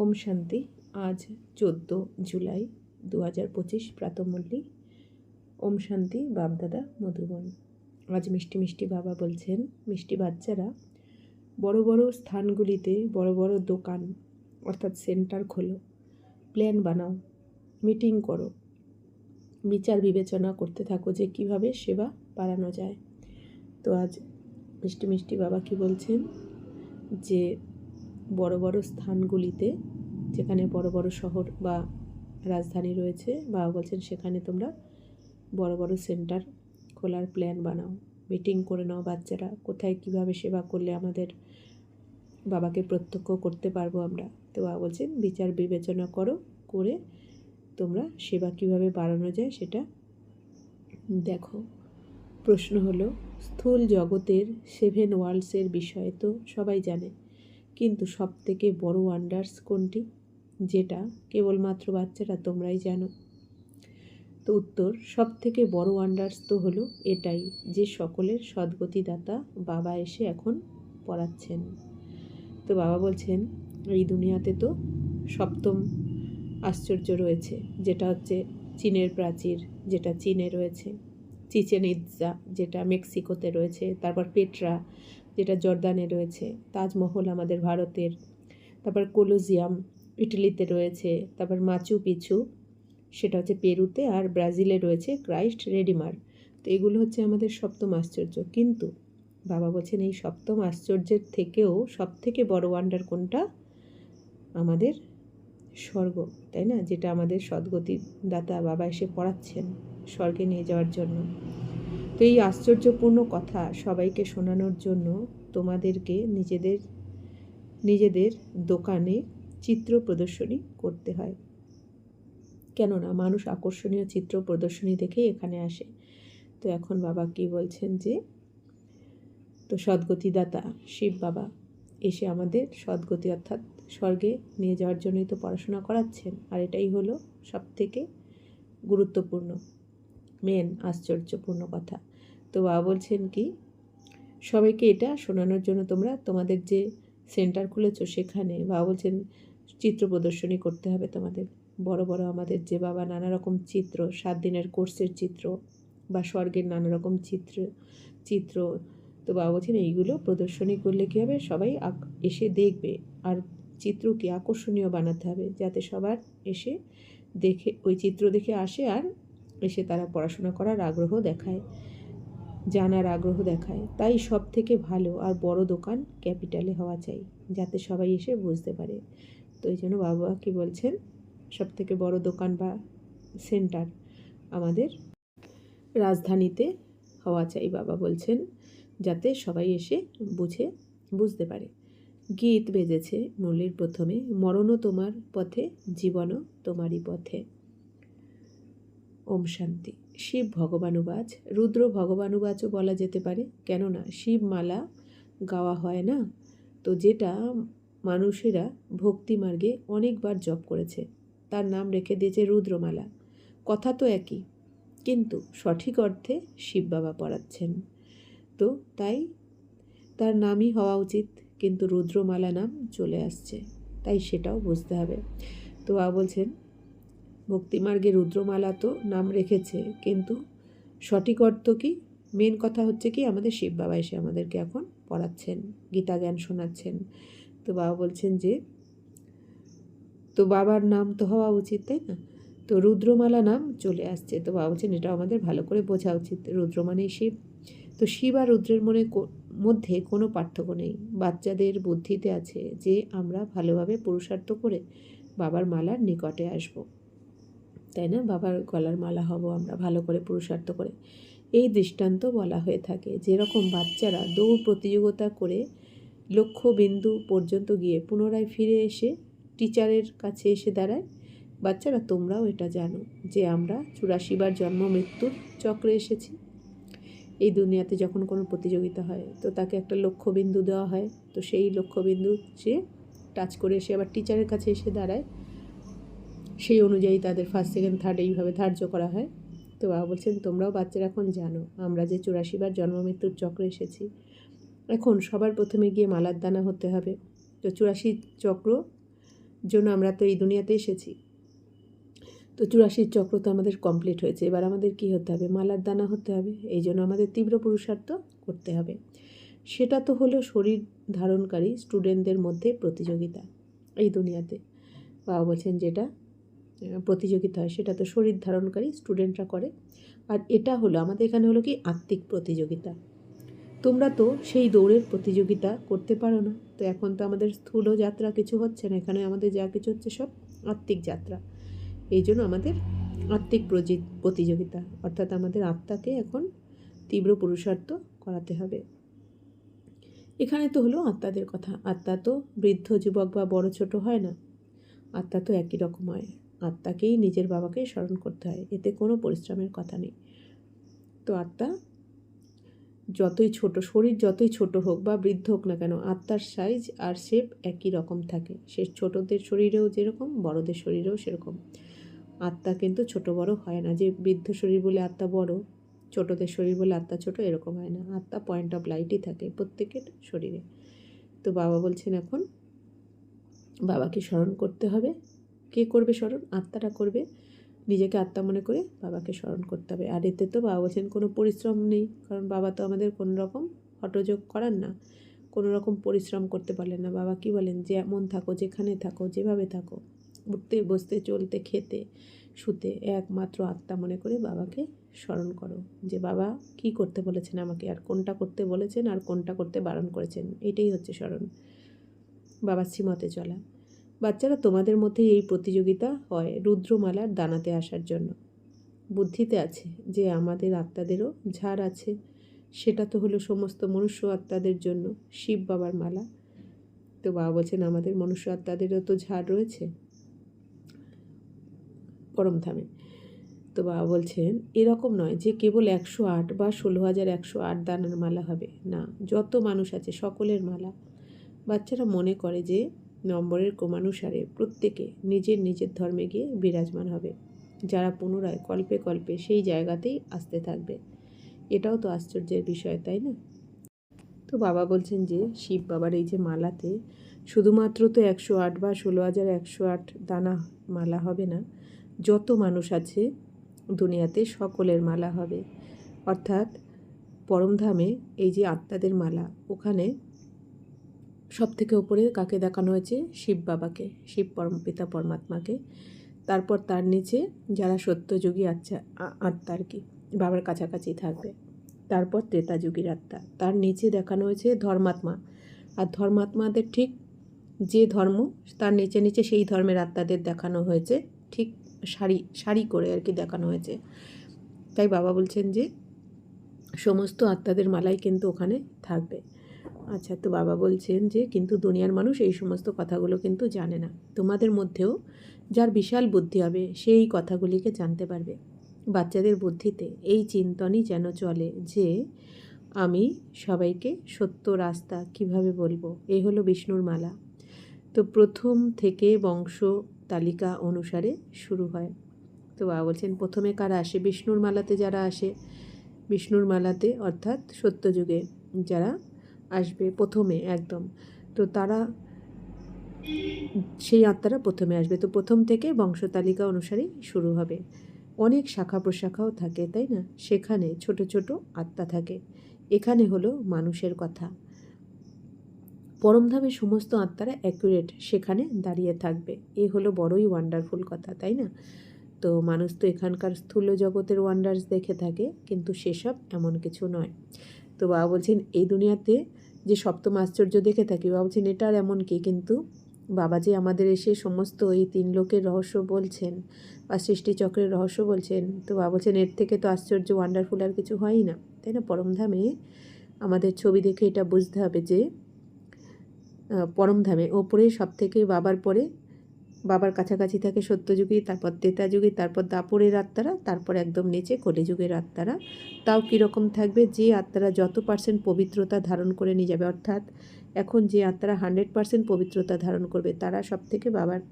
ওম শান্তি। আজ 14 জুলাই 2025 প্রাতঃমল্লী। ওম শান্তি। বাপদাদা মধুবন। আজ মিষ্টি মিষ্টি বাবা বলছেন, মিষ্টি বাচ্চারা, বড় বড় স্থানগুলিতে বড় বড় দোকান অর্থাৎ সেন্টার খোলো, প্ল্যান বানাও, মিটিং করো, বিচার বিবেচনা করতে থাকো যে কিভাবে সেবা বাড়ানো যায়। তো আজ মিষ্টি মিষ্টি বাবা কি বলছেন যে বড় বড় স্থানগুলিতে, যেখানে বড় বড় শহর বা রাজধানী রয়েছে, বাবা বলছেন সেখানে তোমরা বড় বড় সেন্টার খোলার প্ল্যান বানাও, মিটিং করে নাও। বাচ্চারা কোথায় কিভাবে সেবা করলে আমাদের বাবাকে প্রত্যক্ষ করতে পারবো আমরা। তো বাবা বলছেন বিচার বিবেচনা করো, করে তোমরা সেবা কিভাবে বাড়ানো যায় সেটা দেখো। প্রশ্ন হলো, স্থূল জগতের 7 ওয়ার্ল্ডসের বিষয়ে তো সবাই জানে, কিন্তু সব থেকে বড় ওয়ান্ডার্স কোনটি, যেটা কেবলমাত্র বাচ্চারা তোমরাই জানো? তো উত্তর, সব থেকে বড় ওয়ান্ডার্স তো হলো এটাই যে সকলের সদ্গতিদাতা বাবা এসে এখন পড়াচ্ছেন। তো বাবা বলছেন এই দুনিয়াতে তো সপ্তম আশ্চর্য রয়েছে, যেটা হচ্ছে চীনের প্রাচীর, যেটা চীনে রয়েছে, চিচেন ইৎজা যেটা মেক্সিকোতে রয়েছে, তারপর পেট্রা যেটা জর্দানে রয়েছে, তাজমহল আমাদের ভারতের, তারপর কোলোজিয়াম ইটালিতে রয়েছে, তারপর মাচু পিছু সেটা হচ্ছে পেরুতে, আর ব্রাজিলে রয়েছে ক্রাইস্ট রেডিমার। তো এগুলো হচ্ছে আমাদের সপ্তম আশ্চর্য। কিন্তু বাবা বলছেন এই সপ্তম আশ্চর্যের থেকেও সব থেকে বড় ওয়ান্ডার কোনটা? আমাদের স্বর্গ, তাই না? যেটা আমাদের সদ্গতি দাতা বাবা এসে পড়াচ্ছেন স্বর্গে নিয়ে যাওয়ার জন্য। তো এই আশ্চর্যপূর্ণ কথা সবাইকে শোনানোর জন্য তোমাদেরকে নিজেদের দোকানে চিত্র প্রদর্শনী করতে হয়। কেননা মানুষ আকর্ষণীয় চিত্র প্রদর্শনী দেখেই এখানে আসে। তো এখন বাবা কি বলছেন যে, তো সদ্গতিদাতা শিব বাবা এসে আমাদের সদ্গতি অর্থাৎ স্বর্গে নিয়ে যাওয়ার জন্যই তো পড়াশোনা করাচ্ছেন। আর এটাই হলো সব থেকে গুরুত্বপূর্ণ, মেন আশ্চর্যপূর্ণ কথা। তো বাবা বলছেন কি, সবাইকে এটা শোনানোর জন্য তোমরা তোমাদের যে সেন্টার খুলেছো সেখানে বাবা বলছেন চিত্র প্রদর্শনী করতে হবে তোমাদের। বড় বড় আমাদের যে বাবা নানা রকম চিত্র, 7 দিনের কোর্সের চিত্র বা স্বর্গের নানা রকম চিত্র তো বাবা বলছেন এইগুলো প্রদর্শনী করলে কী হবে, সবাই এসে দেখবে। আর চিত্রকে আকর্ষণীয় বানাতে হবে, যাতে সবার এসে দেখে ওই চিত্র দেখে আসে আর এসে তারা পড়াশোনা করার আগ্রহ দেখায়, জানার আগ্রহ দেখায়। তাই সব থেকে ভালো আর বড় দোকান ক্যাপিটালে হওয়া চাই, যাতে সবাই এসে বুঝতে পারে। তো এই জন্য বাবা কি বলছেন, সব থেকে বড় দোকান বা সেন্টার আমাদের রাজধানীতে হওয়া চাই বাবা বলছেন, যাতে সবাই এসে বুঝতে পারে। গীত বেজেছে মুরলির প্রথমে, মরণও তোমার পথে, জীবনও তোমারই পথে। ওম শান্তি। শিব ভগবানুবাচ, রুদ্র ভগবানুবাচও বলা যেতে পারে, কেননা শিব মালা গাওয়া হয় না, তো যেটা মানুষেরা ভক্তি মার্গে অনেকবার জপ করেছে, তার নাম রেখে দিয়েছে রুদ্রমালা। কথা তো একই, কিন্তু সঠিক অর্থে শিব বাবা পড়াচ্ছেন, তো তাই তার নামই হওয়া উচিত, কিন্তু রুদ্রমালা নাম চলে আসছে, তাই সেটাও বুঝতে হবে। তো বাবা বলছেন ভক্তিমার্গে রুদ্রমালা তো নাম রেখেছে, কিন্তু সঠিক অর্থ কি? মেন কথা হচ্ছে কি, আমাদের শিব বাবা এসে আমাদেরকে এখন পড়াচ্ছেন, গীতা জ্ঞান শোনাচ্ছেন। তো বাবা বলছেন যে, তো বাবার নাম তো হওয়া উচিত, তাই না? তো রুদ্রমালা নাম চলে আসছে, তো বাবা বলছেন এটা আমাদের ভালো করে বোঝা উচিত, রুদ্র মানেই শিব। তো শিব আর রুদ্রের মধ্যে কোনো পার্থক্য নেই। বাচ্চাদের বুদ্ধিতে আছে যে আমরা ভালোভাবে পুরুষার্থ করে বাবার মালার নিকটে আসব, তাই না? বাবার গলার মালা হব আমরা ভালো করে পুরুষার্থ করে। এই দৃষ্টান্ত বলা হয়ে থাকে, যেরকম বাচ্চারা দৌড় প্রতিযোগিতা করে লক্ষ্যবিন্দু পর্যন্ত গিয়ে পুনরায় ফিরে এসে টিচারের কাছে এসে দাঁড়ায়, বাচ্চারা তোমরাও এটা জানো যে আমরা 84 বার জন্ম মৃত্যুর চক্রে এসেছি। এই দুনিয়াতে যখন কোনো প্রতিযোগিতা হয় তো তাকে একটা লক্ষ্যবিন্দু দেওয়া হয়, তো সেই লক্ষ্যবিন্দু সে টাচ করে এসে আবার টিচারের কাছে এসে দাঁড়ায়, সেই অনুযায়ী তাদের ফার্স্ট সেকেন্ড থার্ড এইভাবে ধার্য করা হয়। তো বাবা বলছেন তোমরাও বাচ্চারা এখন জানো আমরা যে 84 বার জন্ম মৃত্যুর চক্রে এসেছি। এখন সবার প্রথমে গিয়ে মালার দানা হতে হবে। তো 84 চক্র জন্য আমরা তো এই দুনিয়াতে এসেছি। তো 84 চক্র তো আমাদের কমপ্লিট হয়েছে। এবার আমাদের কি হতে হবে? মালার দানা হতে হবে। এই জন্য আমাদের তীব্র পুরুষার্থ করতে হবে। সেটা তো হলো শরীর ধারণকারী স্টুডেন্টদের মধ্যে প্রতিযোগিতা এই দুনিয়াতে। বাবা বলছেন যেটা প্রতিযোগিতা হয় সেটা তো শরীর ধারণকারী স্টুডেন্টরা করে। আর এটা হলো আমাদের এখানে হলো কি আত্মিক প্রতিযোগিতা। তোমরা তো সেই দৌড়ের প্রতিযোগিতা করতে পারো না। তো এখন তো আমাদের স্থূল যাত্রা কিছু হচ্ছে না, এখানে আমাদের যা কিছু হচ্ছে সব আত্মিক যাত্রা। এই জন্য আমাদের আত্মিক প্রতিযোগিতা, অর্থাৎ আমাদের আত্মাকে এখন তীব্র পুরুষার্থ করাতে হবে। এখানে তো হলো আত্মাদের কথা। আত্মা তো বৃদ্ধ যুবক বা বড় ছোট হয় না, আত্মা তো একই রকম হয়। আত্মাকেই নিজের বাবাকে স্মরণ করতে হয়, এতে কোনো পরিশ্রমের কথা নেই। তো আত্মা যতই ছোট, শরীর যতই ছোট হোক বা বৃদ্ধ হোক না কেন, আত্মার সাইজ আর শেপ একই রকম থাকে। সে ছোটদের শরীরেও যেরকম, বড়দের শরীরেও সেরকম। আত্মা কিন্তু ছোট বড় হয় না, যে বৃদ্ধ শরীর বলে আত্মা বড়, ছোটদের শরীর বলে আত্মা ছোট, এরকম হয় না। আত্মা পয়েন্ট অফ লাইটই থাকে প্রত্যেকের শরীরে। তো বাবা বলছেন এখন বাবাকে স্মরণ করতে হবে। কে করবে স্মরণ? আত্মাটা করবে। নিজেকে আত্মা মনে করে বাবাকে স্মরণ করতে হবে। আর এতে তো বাবা বলছেন কোনো পরিশ্রম নেই, কারণ বাবা তো আমাদের কোনো রকম হঠযোগ করান না, কোনো রকম পরিশ্রম করতে পারলেন না। বাবা কি বলেন? যে এমন থাকো, যেখানে থাকো, যেভাবে থাকো, উঠতে বসতে চলতে খেতে শুতে একমাত্র আত্মা মনে করে বাবাকে স্মরণ করো, যে বাবা কি করতে বলেছেন আমাকে, আর কোনটা করতে বলেছেন আর কোনটা করতে বারণ করেছেন। এটাই হচ্ছে স্মরণ, বাবার শ্রীমতে চলা। বাচ্চারা, তোমাদের মধ্যে এই প্রতিযোগিতা হয় রুদ্রমালার দানাতে আসার জন্য। বুদ্ধিতে আছে যে আমাদের আত্মাদেরও ঝাড় আছে, সেটা তো হলো সমস্ত মনুষ্য আত্মাদের জন্য শিব বাবার মালা। তো বাবা বলছেন আমাদের মনুষ্য আত্মাদেরও তো ঝাড় রয়েছে পরমধামে। তো বাবা বলছেন এরকম নয় যে কেবল 108 বা 16,108 দানার মালা হবে, না, যত মানুষ আছে সকলের মালা। বাচ্চারা মনে করে যে নম্বরের ক্রমানুসারে প্রত্যেকে নিজের নিজের ধর্মে গিয়ে বিরাজমান হবে, যারা পুনরায় কল্পে কল্পে সেই জায়গাতেই আসতে থাকবে। এটাও তো আশ্চর্যের বিষয়, তাই না? তো বাবা বলছেন যে শিব বাবার এই যে মালাতে শুধুমাত্র তো 108 বা 16,108 দানা মালা হবে না, যত মানুষ আছে দুনিয়াতে সকলের মালা হবে। অর্থাৎ পরমধামে এই যে আত্মাদের মালা, ওখানে সব থেকে ওপরে কাকে দেখানো হয়েছে? শিব বাবাকে, শিব পরমপিতা পরমাত্মাকে। তারপর তার নিচে যারা সত্যযুগী আত্মা আর কি বাবার কাছাকাছি থাকবে। তারপর ত্রেতাযুগীর আত্মা, তার নিচে দেখানো হয়েছে ধর্মাত্মা। আর ধর্মাত্মাদের ঠিক যে ধর্ম, তার নিচে নিচে সেই ধর্মের আত্মাদের দেখানো হয়েছে, ঠিক সারি সারি করে আর কি দেখানো হয়েছে। তাই বাবা বলছেন যে সমস্ত আত্মাদের মালাই কিন্তু ওখানে থাকবে। আচ্ছা, তো বাবা বলছেন যে কিন্তু দুনিয়ার মানুষ এই সমস্ত কথাগুলো কিন্তু জানে না। তোমাদের মধ্যেও যার বিশাল বুদ্ধি হবে সেই কথাগুলিকে জানতে পারবে। বাচ্চাদের বুদ্ধিতে এই চিন্তনই যেন চলে যে আমি সবাইকে সত্য রাস্তা কিভাবে বলবো। এই হলো বিষ্ণুর মালা। তো প্রথম থেকে বংশ তালিকা অনুসারে শুরু হয়। তো বাবা বলছেন প্রথমে কারা আসে? বিষ্ণুর মালাতে যারা আসে, বিষ্ণুর মালাতে অর্থাৎ সত্যযুগে যারা আসবে প্রথমে একদম, তো তারা সেই আত্মারা প্রথমে আসবে। তো প্রথম থেকে বংশতালিকা অনুসারেই শুরু হবে। অনেক শাখা প্রশাখাও থাকে, তাই না? সেখানে ছোট ছোট আত্মা থাকে। এখানে হলো মানুষের কথা। পরমধামে সমস্ত আত্মারা অ্যাকুরেট সেখানে দাঁড়িয়ে থাকবে। এ হলো বড়ই ওয়ান্ডারফুল কথা, তাই না? তো মানুষ তো এখানকার স্থূল জগতের ওয়ান্ডার্স দেখে থাকে, কিন্তু সেসব এমন কিছু নয়। তো বাবা বলছেন এই দুনিয়াতে যে সপ্তম আশ্চর্য দেখে থাকি, বাবা বলছেন এটা আর এমন কি, কিন্তু বাবা যে আমাদের এসে সমস্ত এই 3 লোকের রহস্য বলছেন বা সৃষ্টিচক্রের রহস্য বলছেন, তো বাবা বলছেন এর থেকে তো আশ্চর্য ওয়ান্ডারফুল আর কিছু হয়ই না, তাই না? পরমধামে আমাদের ছবি দেখে এটা বুঝতে হবে যে পরমধামে ওপরে সব থেকে বাবার পরে, বাবার কাছাকাছি থাকে সত্যযুগী, তারপর ত্রেতাযুগী, তারপর দাপরের আত্মারা, তারপর একদম নিচে কলিযুগের আত্মারা। তাও কীরকম থাকবে? যে আত্মারা যত % পবিত্রতা ধারণ করে নিয়ে যাবে, অর্থাৎ এখন যে আত্মারা 100% পবিত্রতা ধারণ করবে তারা সব থেকে বাবার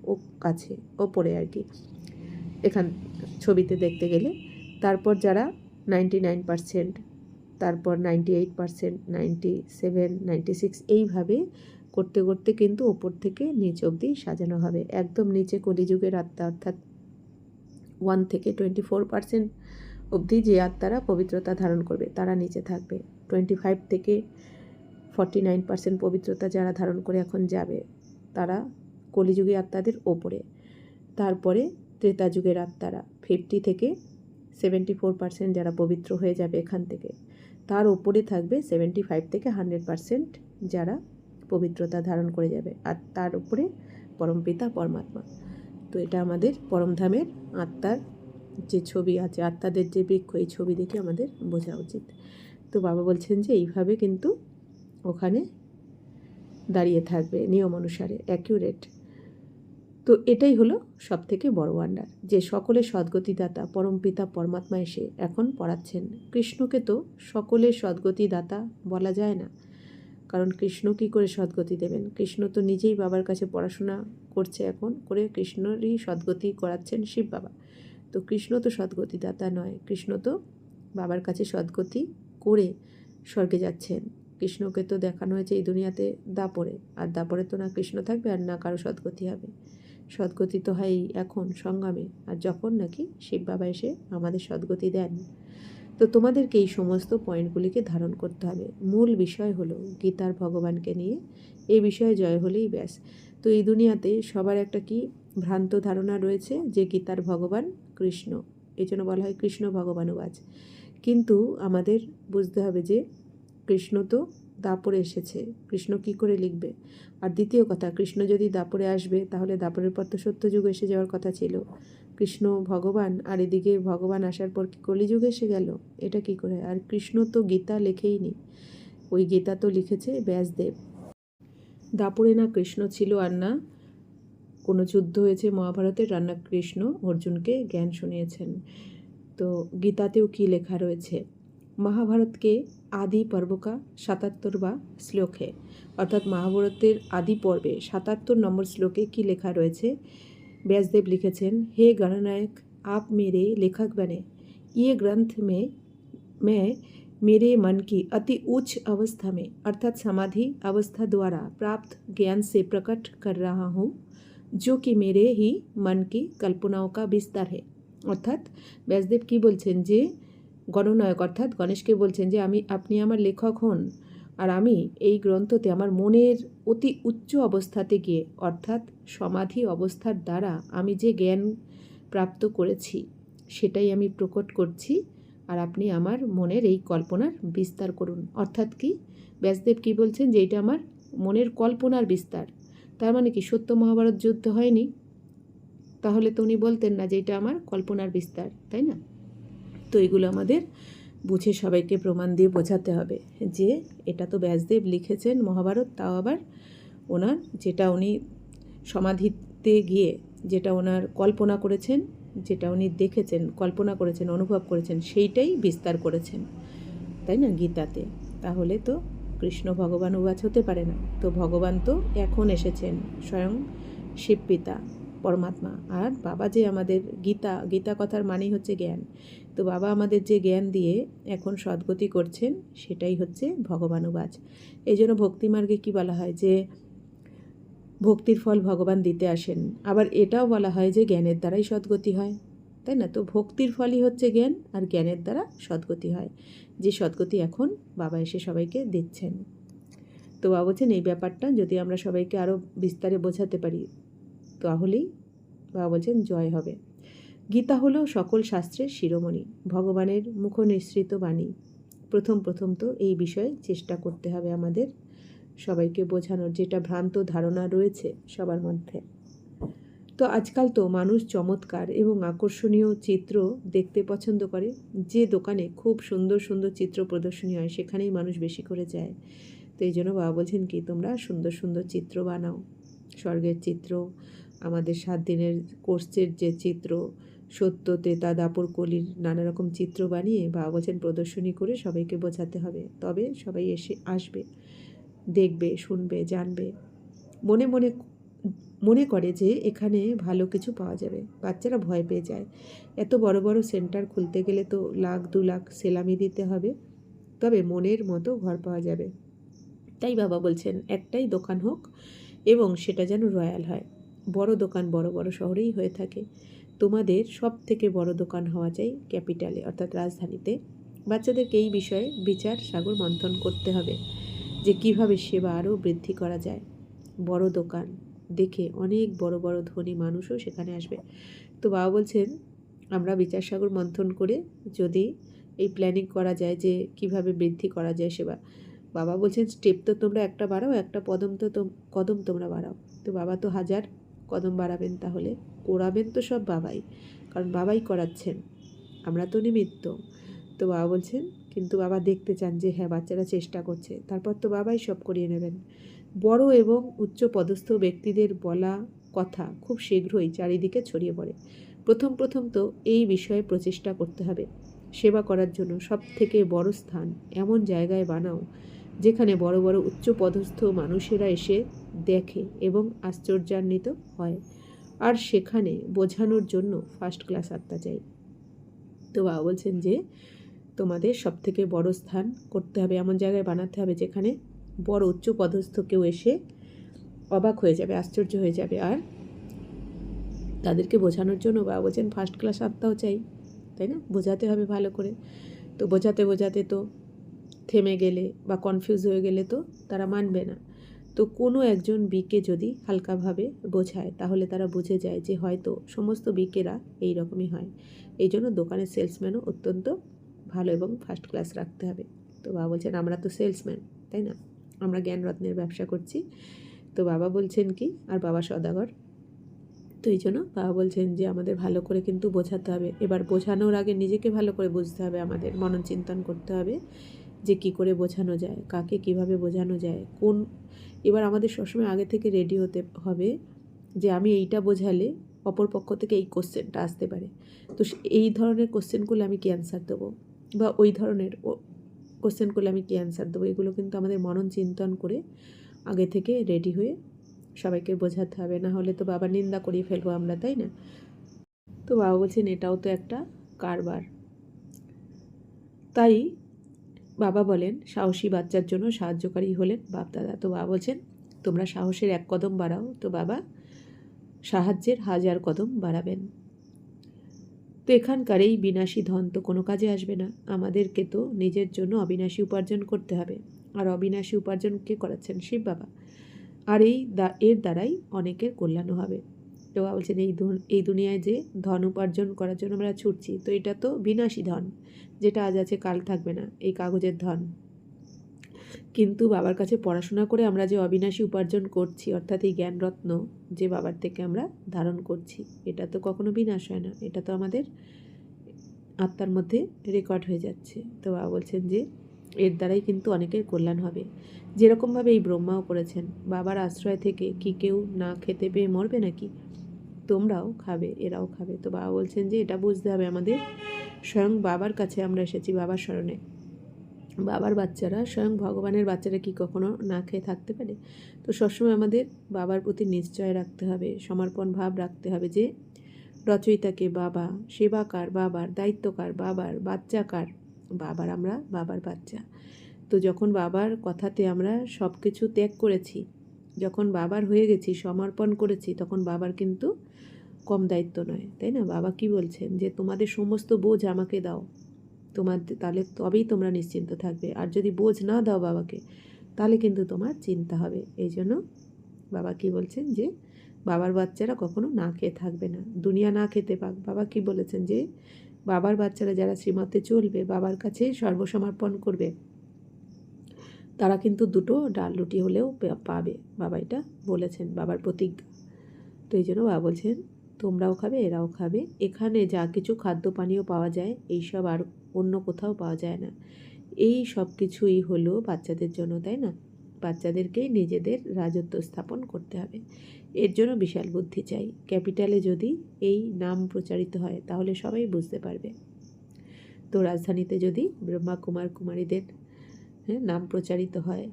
কাছে ওপরে আর কি, এখান ছবিতে দেখতে গেলে। তারপর যারা 99%, তারপর 98%, 97, 96, এইভাবে করতে করতে কিন্তু ওপর থেকে নিচ অবধি সাজানো হবে। একদম নিচে কলিযুগের আত্মা, অর্থাৎ 1 থেকে 24% অবধি যে আত্মারা পবিত্রতা ধারণ করবে তারা নিচে থাকবে। 25 থেকে 49% পবিত্রতা যারা ধারণ করে এখন যাবে তারা কলিযুগী আত্মাদের ওপরে। তারপরে ত্রেতা যুগের আত্মারা 50 থেকে 74% যারা পবিত্র হয়ে যাবে এখান থেকে, তার ওপরে থাকবে 75 থেকে 100% যারা পবিত্রতা ধারণ করে যাবে, আর তার উপরে পরমপিতা পরমাত্মা। তো এটা আমাদের পরমধামের আত্মার যে ছবি আছে, আত্মাদের যে বৃক্ষ, এই ছবি দেখে আমাদের বোঝা উচিত। তো বাবা বলছেন যে এইভাবে কিন্তু ওখানে দাঁড়িয়ে থাকবে নিয়ম অনুসারে, অ্যাকিউরেট। তো এটাই হলো সব থেকে বড় ওয়ান্ডার, যে সকলের সদ্গতিদাতা পরমপিতা পরমাত্মা এসে এখন পড়াচ্ছেন। কৃষ্ণকে তো সকলের সদ্গতিদাতা বলা যায় না, কারণ কৃষ্ণ কী করে সদ্গতি দেবেন? কৃষ্ণ তো নিজেই বাবার কাছে পড়াশোনা করছে, এখন করে কৃষ্ণরই সদ্গতি করাচ্ছেন শিব বাবা। তো কৃষ্ণ তো সদ্গতিদাতা নয়, কৃষ্ণ তো বাবার কাছে সদ্গতি করে স্বর্গে যাচ্ছেন। কৃষ্ণকে তো দেখানো হয়েছে এই দুনিয়াতে দাপরে, আর দাপরে তো না কৃষ্ণ থাকবে আর না কারো সদ্গতি হবে। সদ্গতি তো হয় এখন সংগ্রামে, আর যখন নাকি শিব বাবা এসে আমাদের সদ্গতি দেন। তো তোমাদেরকে এই সমস্ত পয়েন্টগুলিকে ধারণ করতে হবে। মূল বিষয় হলো গীতার ভগবানকে নিয়ে, এই বিষয়ে জয় হলেই ব্যাস। তো এই দুনিয়াতে সবার একটা কি ভ্রান্ত ধারণা রয়েছে যে গীতার ভগবান কৃষ্ণ, এই জন্য বলা হয় কৃষ্ণ ভগবানুবাচ। কিন্তু আমাদের বুঝতে হবে যে কৃষ্ণ তো দাপরে এসেছে, কৃষ্ণ কি করে লিখবে? আর দ্বিতীয় কথা, কৃষ্ণ যদি দাপরে আসবে তাহলে দাপরের পর তো সত্যযুগ এসে যাওয়ার কথা ছিল। কৃষ্ণ ভগবান, আর এদিকে ভগবান আসার পর কি কলিযুগ এসে গেল? এটা কি করে? আর কৃষ্ণ তো গীতা লেখেই নি, ওই গীতা তো লিখেছে ব্যাসদেব। দাপরে না কৃষ্ণ ছিল, আর না কোনো যুদ্ধ হয়েছে মহাভারতের, আর না কৃষ্ণ অর্জুনকে জ্ঞান শুনিয়েছেন। তো গীতাতেও কি লেখা রয়েছে? महाभारत के आदि पर्व का 77वां श्लोक है, অর্থাৎ মহাভারতের আদি পর্বে 77 নম্বর শ্লোকে কি লেখা রয়েছে? व्यासदेव লিখেছেন, हे गणनायक आप मेरे लेखक बने, ये ग्रंथ में मैं मेरे मन की अति उच्च अवस्था में अर्थात समाधि अवस्था द्वारा प्राप्त ज्ञान से प्रकट कर रहा हूँ, जो कि मेरे ही मन की कल्पनाओं का विस्तार है। অর্থাৎ ব্যাসদেব কি বলছেন যে গণনায়ক অর্থাৎ গণেশকে বলছেন যে আপনি আমার লেখক হন, আর আমি এই গ্রন্থতে আমার মনের অতি উচ্চ অবস্থাতে গিয়ে অর্থাৎ সমাধি অবস্থার দ্বারা আমি যে জ্ঞান প্রাপ্ত করেছি সেটাই আমি প্রকট করছি, আর আপনি আমার মনের এই কল্পনার বিস্তার করুন। অর্থাৎ কি ব্যাসদেব কি বলছেন? যে এটা আমার মনের কল্পনার বিস্তার। তার মানে কি সত্য মহাভারত যুদ্ধ হয়নি? তাহলে তো উনি বলতেন না যে এটা আমার কল্পনার বিস্তার, তাই না? তো এগুলো আমাদের বুঝে সবাইকে প্রমাণ দিয়ে বোঝাতে হবে যে এটা তো ব্যাসদেব লিখেছেন মহাভারত, তাও আবার ওনার যেটা উনি সমাধিতে গিয়ে যেটা ওনার কল্পনা করেছেন, যেটা উনি দেখেছেন, কল্পনা করেছেন, অনুভব করেছেন, সেইটাই বিস্তার করেছেন, তাই না গীতাতে। তাহলে তো কৃষ্ণ ভগবান উবাচ হতে পারে না। তো ভগবান তো এখন এসেছেন, স্বয়ং শিবপিতা পরমাত্মা। আর বাবা যে আমাদের গীতা কথার মানেই হচ্ছে জ্ঞান। তো বাবা আমাদের যে জ্ঞান দিয়ে এখন সদ্গতি করছেন সেটাই হচ্ছে ভগবানুবাচ। এই জন্য ভক্তিমার্গে কী বলা হয়? যে ভক্তির ফল ভগবান দিতে আসেন। আবার এটাও বলা হয় যে জ্ঞানের দ্বারাই সদ্গতি হয়, তাই না? তো ভক্তির ফলই হচ্ছে জ্ঞান, আর জ্ঞানের দ্বারা সদ্গতি হয়, যে সদ্গতি এখন বাবা এসে সবাইকে দিচ্ছেন। তো বাবা বলছেন এই ব্যাপারটা যদি আমরা সবাইকে আরও বিস্তারে বোঝাতে পারি তাহলেই বাবা বলছেন জয় হবে। গীতা হলো সকল শাস্ত্রের শিরোমণি, ভগবানের মুখ নিঃসৃত বাণী। প্রথম তো এই বিষয়ে চেষ্টা করতে হবে আমাদের সবাইকে বোঝানোর, যেটা ভ্রান্ত ধারণা রয়েছে সবার মধ্যে। তো আজকাল তো মানুষ চমৎকার এবং আকর্ষণীয় চিত্র দেখতে পছন্দ করে। যে দোকানে খুব সুন্দর সুন্দর চিত্র প্রদর্শনী হয় সেখানেই মানুষ বেশি করে যায়। তো এই জন্য বাবা বলছেন কি তোমরা সুন্দর সুন্দর চিত্র বানাও, স্বর্গের চিত্র, আমাদের 7 দিনের কোর্সের যে চিত্র, সত্য ত্রেতা দাপর কলির নানা রকম চিত্র বানিয়ে বাবা বলছেন প্রদর্শনী করে সবাইকে বোঝাতে হবে। তবে সবাই আসবে, দেখবে, শুনবে, জানবে, মনে করে যে এখানে ভালো কিছু পাওয়া যাবে। বাচ্চারা ভয় পেয়ে যায়। এত বড় বড় সেন্টার খুলতে গেলে তো 1,00,000 2,00,000 সেলামি দিতে হবে, তবে মনের মতো ঘর পাওয়া যাবে। তাই বাবা বলছেন একটাই দোকান হোক এবং সেটা যেন রয়্যাল হয়। বড় দোকান বড় বড় শহরেই হয়ে থাকে, তোমাদের সব থেকে বড় দোকান হওয়া চাই ক্যাপিটালে অর্থাৎ রাজধানীতে। বাচ্চাদেরকে এই বিষয়ে বিচার সাগর মন্থন করতে হবে যে কিভাবে সেবা আরও বৃদ্ধি করা যায়। বড় দোকান দেখে অনেক বড় বড় ধনী মানুষও সেখানে আসবে। তো বাবা বলছেন আমরা বিচার সাগর মন্থন করে যদি এই প্ল্যানিং করা যায় যে কিভাবে বৃদ্ধি করা যায় সেবা। বাবা বলছেন স্টেপ তো তোমরা একটা বাড়াও, একটা কদম তোমরা বাড়াও। তো বাবা তো 1000 কদম বাড়াবেন, তাহলে করাবেন তো সব বাবাই, কারণ বাবাই করাচ্ছেন, আমরা তো নিমিত্ত। তো বাবা বলছেন কিন্তু বাবা দেখতে চান যে হ্যাঁ বাচ্চারা চেষ্টা করছে, তারপর তো বাবাই সব করিয়ে নেবেন। বড় এবং উচ্চ পদস্থ ব্যক্তিদের বলা কথা খুব শীঘ্রই চারিদিকে ছড়িয়ে পড়ে। প্রথম তো এই বিষয়ে প্রচেষ্টা করতে হবে। সেবা করার জন্য সব থেকে বড় স্থান এমন জায়গায় বানাও যেখানে বড় বড় উচ্চ পদস্থ মানুষেরা এসে দেখে এবং আশ্চর্যান্বিত হয়, আর সেখানে বোঝানোর জন্য ফার্স্ট ক্লাস আত্মা চাই। তো বাবা বলছেন যে তোমাদের সব থেকে বড় স্থান করতে হবে, এমন জায়গায় বানাতে হবে যেখানে বড় উচ্চ পদস্থ কেউ এসে অবাক হয়ে যাবে, আশ্চর্য হয়ে যাবে, আর তাদেরকে বোঝানোর জন্য বাবা বলছেন ফার্স্ট ক্লাস আত্মাও চাই, তাই না? বোঝাতে হবে ভালো করে। তো বোঝাতে বোঝাতে তো থেমে গেলে বা কনফিউজ হয়ে গেলে তো তারা মানবে না। তো কোনো একজন বিকে যদি হালকাভাবে বোঝায় তাহলে তারা বুঝে যায় যে হয়তো সমস্ত বিকেরা এই রকমই হয়। এই জন্য দোকানের সেলসম্যানও অত্যন্ত ভালো এবং ফার্স্ট ক্লাস রাখতে হবে। তো বাবা বলছেন আমরা তো সেলসম্যান, তাই না? আমরা জ্ঞানরত্নের ব্যবসা করছি। তো বাবা বলছেন কি, আর বাবা সদাগর, তো এই জন্য বাবা বলছেন যে আমাদের ভালো করে কিন্তু বোঝাতে হবে। এবার বোঝানোর আগে নিজেকে ভালো করে বুঝতে হবে, আমাদের মনন চিন্তন করতে হবে যে কি করে বোঝানো যায়, কাকে কিভাবে বোঝানো যায়, কোন। এবার আমাদের সবসময় আগে থেকে রেডি হতে হবে যে আমি এইটা বোঝালে অপর পক্ষ থেকে এই কোশ্চেনটা আসতে পারে, তো এই ধরনের কোশ্চেন করলে আমি কি অ্যান্সার দেবো, বা ওই ধরনের কোশ্চেন করলে আমি কি অ্যান্সার দেবো। এগুলো কিন্তু আমাদের মনন চিন্তন করে আগে থেকে রেডি হয়ে সবাইকে বোঝাতে হবে, না হলে তো বাবা নিন্দা করিয়ে ফেলবো আমরা, তাই না? তো বাবা বলছেন এটাও তো একটা কারবার। তাই বাবা বলেন সাহসী বাচ্চার জন্য সাহায্যকারী হলেন বাপ দাদা। তো বাবা বলছেন তোমরা সাহসের 1 কদম বাড়াও, তো বাবা সাহায্যের 1000 কদম বাড়াবেন। তো এখানকার এই বিনাশী ধন তো কোনো কাজে আসবে না, আমাদেরকে তো নিজের জন্য অবিনাশী উপার্জন করতে হবে। আর অবিনাশী উপার্জন কে করাচ্ছেন? শিব বাবা। আর এর দ্বারাই অনেকের কল্যাণও হবে। তো বাবা বলছেন এই দুনিয়ায় যে ধন উপার্জন করার জন্য আমরা ছুটছি, তো এটা তো বিনাশী ধন, যেটা আজ আছে কাল থাকবে না, এই কাগজের ধন। কিন্তু বাবার কাছে পড়াশোনা করে আমরা যে অবিনাশী উপার্জন করছি, অর্থাৎ এই জ্ঞানরত্ন যে বাবার থেকে আমরা ধারণ করছি, এটা তো কখনো বিনাশ হয় না, এটা তো আমাদের আত্মার মধ্যে রেকর্ড হয়ে যাচ্ছে। তো বাবা বলছেন যে এর দ্বারাই কিন্তু অনেকের কল্যাণ হবে। যেরকমভাবে এই ব্রহ্মাও করেছেন, বাবার আশ্রয় থেকে কি কেউ না খেতে পেয়ে মরবে নাকি? তোমরাও খাবে, এরাও খাবে। তো বাবা বলছেন যে এটা বুঝতে হবে আমাদের, স্বয়ং বাবার কাছে আমরা এসেছি, বাবার শরণে। বাবার বাচ্চারা, স্বয়ং ভগবানের বাচ্চারা কি কখনো না খেয়ে থাকতে পারে? তো সবসময় আমাদের বাবার প্রতি নিশ্চয় রাখতে হবে, সমর্পণ ভাব রাখতে হবে যে রচয়িতাকে বাবা, সেবাকার বাবার, দায়িত্বকার বাবার, বাচ্চাকার বাবার, আমরা বাবার বাচ্চা। তো যখন বাবার কথাতে আমরা সব কিছু ত্যাগ করেছি, যখন বাবার হয়ে গেছি, সমর্পণ করেছি, তখন বাবার কিন্তু কম দায়িত্ব নয়, তাই না? বাবা কি বলছেন যে তোমাদের সমস্ত বোঝ আমাকে দাও, তাহলে তবেই তোমরা নিশ্চিন্ত থাকবে। আর যদি বোঝ না দাও বাবাকে, তাহলে কিন্তু তোমার চিন্তা হবে। এই জন্য বাবা কি বলছেন যে বাবার বাচ্চারা কখনো না খেয়ে থাকবে না, দুনিয়া না খেতে পাক। বাবা কি বলেছেন যে বাবার বাচ্চারা যারা শ্রীমতে চলবে, বাবার কাছে সর্বসমর্পণ করবে, তারা কিন্তু 2টো ডাল রুটি হলেও পাবে। বাবা এটা বলেছেন, বাবার প্রতিজ্ঞা। তো এই জন্য বাবা বলছেন তোমরাও খাবে, এরাও খাবে। এখানে যা কিছু খাদ্য পানীয় পাওয়া যায়, এইসব আর অন্য কোথাও পাওয়া যায় না। এই সব কিছুই হলো বাচ্চাদের জন্য, তাই না? বাচ্চাদেরকেই নিজেদের রাজত্ব স্থাপন করতে হবে। এর জন্য বিশাল বুদ্ধি চাই। ক্যাপিটালে যদি এই নাম প্রচারিত হয় তাহলে সবাই বুঝতে পারবে। তো রাজধানীতে যদি ব্রহ্মা কুমার কুমারীদের নাম প্রচারিত হয়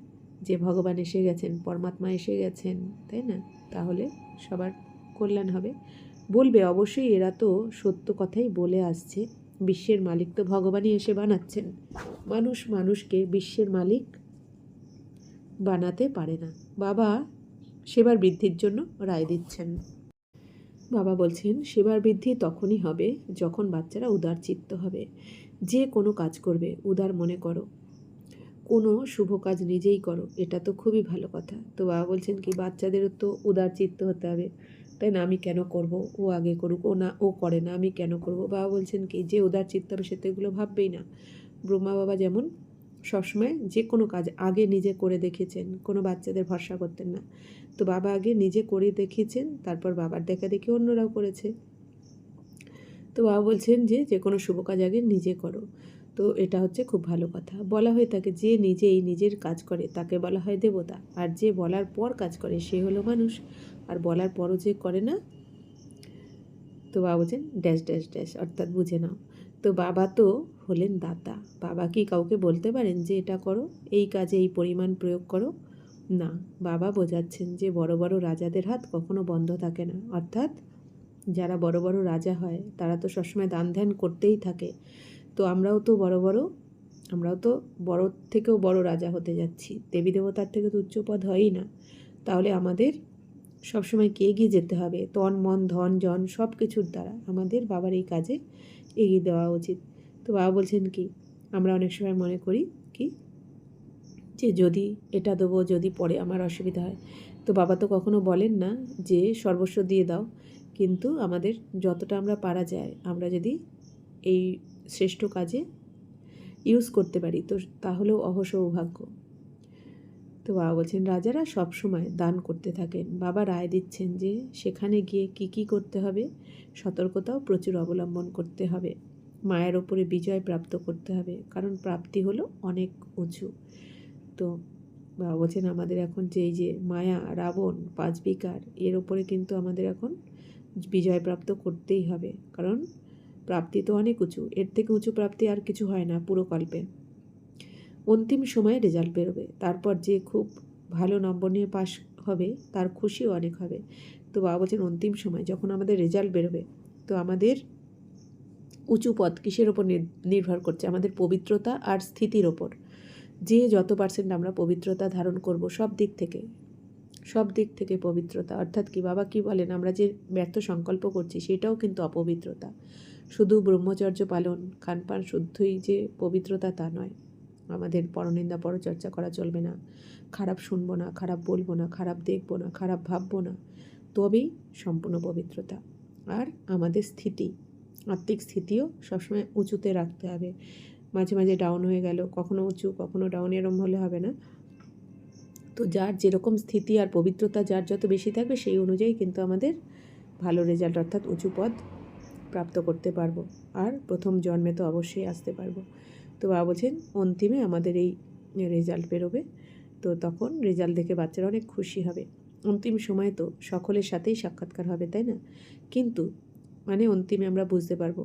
যে ভগবান এসে গেছেন, পরমাত্মা এসে গেছেন, তাই না? তাহলে সবার কল্যাণ হবে। বলবে অবশ্যই এরা তো সত্য কথাই বলে আসছে, বিশ্বের মালিক তো ভগবানই এসে বানাচ্ছেন। মানুষকে বিশ্বের মালিক বানাতে পারে না। বাবা সেবার বৃদ্ধির জন্য রায় দিচ্ছেন। বাবা বলছেন সেবার বৃদ্ধি তখনই হবে যখন বাচ্চারা উদার চিত্ত হবে। যে কোনো কাজ করবে উদার মনে করো, কোনো শুভ কাজ নিজেই করো, এটা তো খুবই ভালো কথা। তো বাবা বলছেন কি বাচ্চাদেরও তো উদার চিত্ত হতে হবে, তাই না? আমি কেন করব, ও আগে করুক, ও করে না, আমি কেন করব। বাবা বলছেন কি যে উদার চিত্ত হবে সে তো এগুলো ভাববেই না। ব্রহ্মা বাবা যেমন সবসময় যে কোনো কাজ আগে নিজে করে দেখেছেন, কোনো বাচ্চাদের ভরসা করতেন না। তো বাবা আগে নিজে করে দেখিয়েছেন, তারপর বাবার দেখা দেখি অন্যরাও করেছে। তো বাবা বলছেন যে যে কোনো শুভ কাজ আগে নিজে করো। তো এটা হচ্ছে খুব ভালো কথা। বলা হয়ে থাকে যে নিজেই নিজের কাজ করে তাকে বলা হয় দেবতা, আর যে বলার পর কাজ করে সে হলো মানুষ। আর বলার পরও যে করে না, তো বাবা বলছেন ড্যাশ ড্যাশ ড্যাশ, অর্থাৎ বুঝে নাও। তো বাবা তো হলেন দাতা। বাবা কি কাউকে বলতে পারেন যে এটা করো, এই কাজে এই পরিমাণ প্রয়োগ করো? না। বাবা বোঝাচ্ছেন যে বড় বড় রাজাদের হাত কখনো বন্ধ থাকে না। অর্থাৎ যারা বড় বড় রাজা হয় তারা তো সবসময় দান ধ্যান করতেই থাকে। তো আমরাও তো বড় থেকেও বড় রাজা হতে যাচ্ছি, দেবী দেবতার থেকে তো উচ্চ পদ হয়ই না। তাহলে আমাদের সবসময় কি এগিয়ে যেতে হবে? তন মন ধন জন সব কিছুর দ্বারা আমাদের বাবার এই কাজে এগিয়ে দেওয়া উচিত। তো বাবা বলছেন কি আমরা অনেক সময় মনে করি কি যে যদি এটা দেবো, যদি পরে আমার অসুবিধা হয়। তো বাবা তো কখনো বলেন না যে সর্বস্ব দিয়ে দাও, কিন্তু আমাদের যতটা আমরা পারা যায় আমরা যদি এই শ্রেষ্ঠ কাজে ইউজ করতে পারি তো তাহলেও অহসৌভাগ্য। তো বাবা বলছেন রাজারা সব সময় দান করতে থাকেন। বাবা রায় দিচ্ছেন যে সেখানে গিয়ে কি করতে হবে, সতর্কতাও প্রচুর অবলম্বন করতে হবে। মায়ের ওপরে বিজয় প্রাপ্ত করতে হবে, কারণ প্রাপ্তি হলো অনেক উঁচু। তো বাবা বলছেন আমাদের এখন যে মায়া রাবণ 5 বিকার এর ওপরে কিন্তু আমাদের এখন বিজয় প্রাপ্ত করতেই হবে, কারণ প্রাপ্তি তো অনেক উঁচু, এর থেকে উঁচু প্রাপ্তি আর কিছু হয় না পুরো কল্পে। অন্তিম সময়ে রেজাল্ট বেরোবে, তারপর যে খুব ভালো নম্বর নিয়ে পাশ হবে তার খুশিও অনেক হবে। তো বাবা বলছেন অন্তিম সময় যখন আমাদের রেজাল্ট বেরোবে, তো আমাদের উঁচু পদ কিসের ওপর নির্ভর করছে? আমাদের পবিত্রতা আর স্থিতির ওপর। যে যত পার্সেন্ট আমরা পবিত্রতা ধারণ করব সব দিক থেকে পবিত্রতা, অর্থাৎ কি বাবা কি বলেন আমরা যে ব্যর্থ সংকল্প করছি সেটাও কিন্তু অপবিত্রতা। শুধু ব্রহ্মচর্য পালন খানপান শুদ্ধই যে পবিত্রতা তা নয়। আমাদের পরনিন্দা পরচর্চা করা চলবে না, খারাপ শুনবো না, খারাপ বলবো না, খারাপ দেখবো না, খারাপ ভাববো না, তবেই সম্পূর্ণ পবিত্রতা। আর আমাদের আত্মিক স্থিতিও সবসময় উঁচুতে রাখতে হবে। মাঝে মাঝে ডাউন হয়ে গেল, কখনো উঁচু কখনো ডাউন, এরম হলে হবে না। তো যার যেরকম স্থিতি আর পবিত্রতা যার যত বেশি থাকবে সেই অনুযায়ী কিন্তু আমাদের ভালো রেজাল্ট অর্থাৎ উঁচু পদ প্রাপ্ত করতে পারবো, আর প্রথম জন্মে তো অবশ্যই আসতে পারবো। তো বাবা বলছেন অন্তিমে আমাদের এই রেজাল্ট বেরোবে, তো তখন রেজাল্ট দেখে বাচ্চারা অনেক খুশি হবে। অন্তিম সময়ে তো সকলের সাথেই সাক্ষাৎকার হবে, তাই না? কিন্তু মানে অন্তিমে আমরা বুঝতে পারবো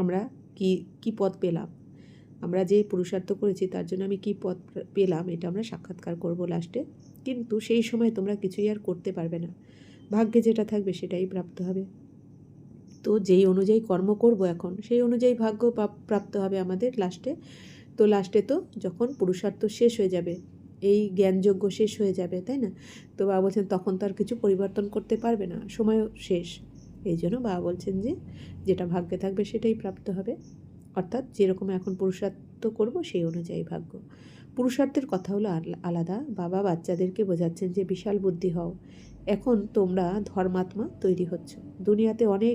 আমরা কি পদ পেলাম, আমরা যে পুরুষার্থ করেছি তার জন্য আমি কি পদ পেলাম, এটা আমরা সাক্ষাৎকার করব লাস্টে। কিন্তু সেই সময় তোমরা কিছুই আর করতে পারবে না, ভাগ্যে যেটা থাকবে সেটাই প্রাপ্ত হবে। তো যেই অনুযায়ী কর্ম করব এখন সেই অনুযায়ী ভাগ্য প্রাপ্ত হবে আমাদের লাস্টে। তো লাস্টে তো যখন পুরুষার্থ শেষ হয়ে যাবে, এই জ্ঞানযজ্ঞ শেষ হয়ে যাবে, তাই না? তো বাবা বলছেন তখন তো আর কিছু পরিবর্তন করতে পারবে না, সময়ও শেষ। এই জন্য বাবা বলছেন যে যেটা ভাগ্যে থাকবে সেটাই প্রাপ্ত হবে, অর্থাৎ যেরকম এখন পুরুষার্থ করব সেই অনুযায়ী ভাগ্য। পুরুষার্থের কথা হলো আলাদা। বাবা বাচ্চাদেরকে বোঝাচ্ছেন যে বিশাল বুদ্ধি হও, এখন তোমরা ধর্মাত্মা তৈরি হচ্ছ। দুনিয়াতে অনেক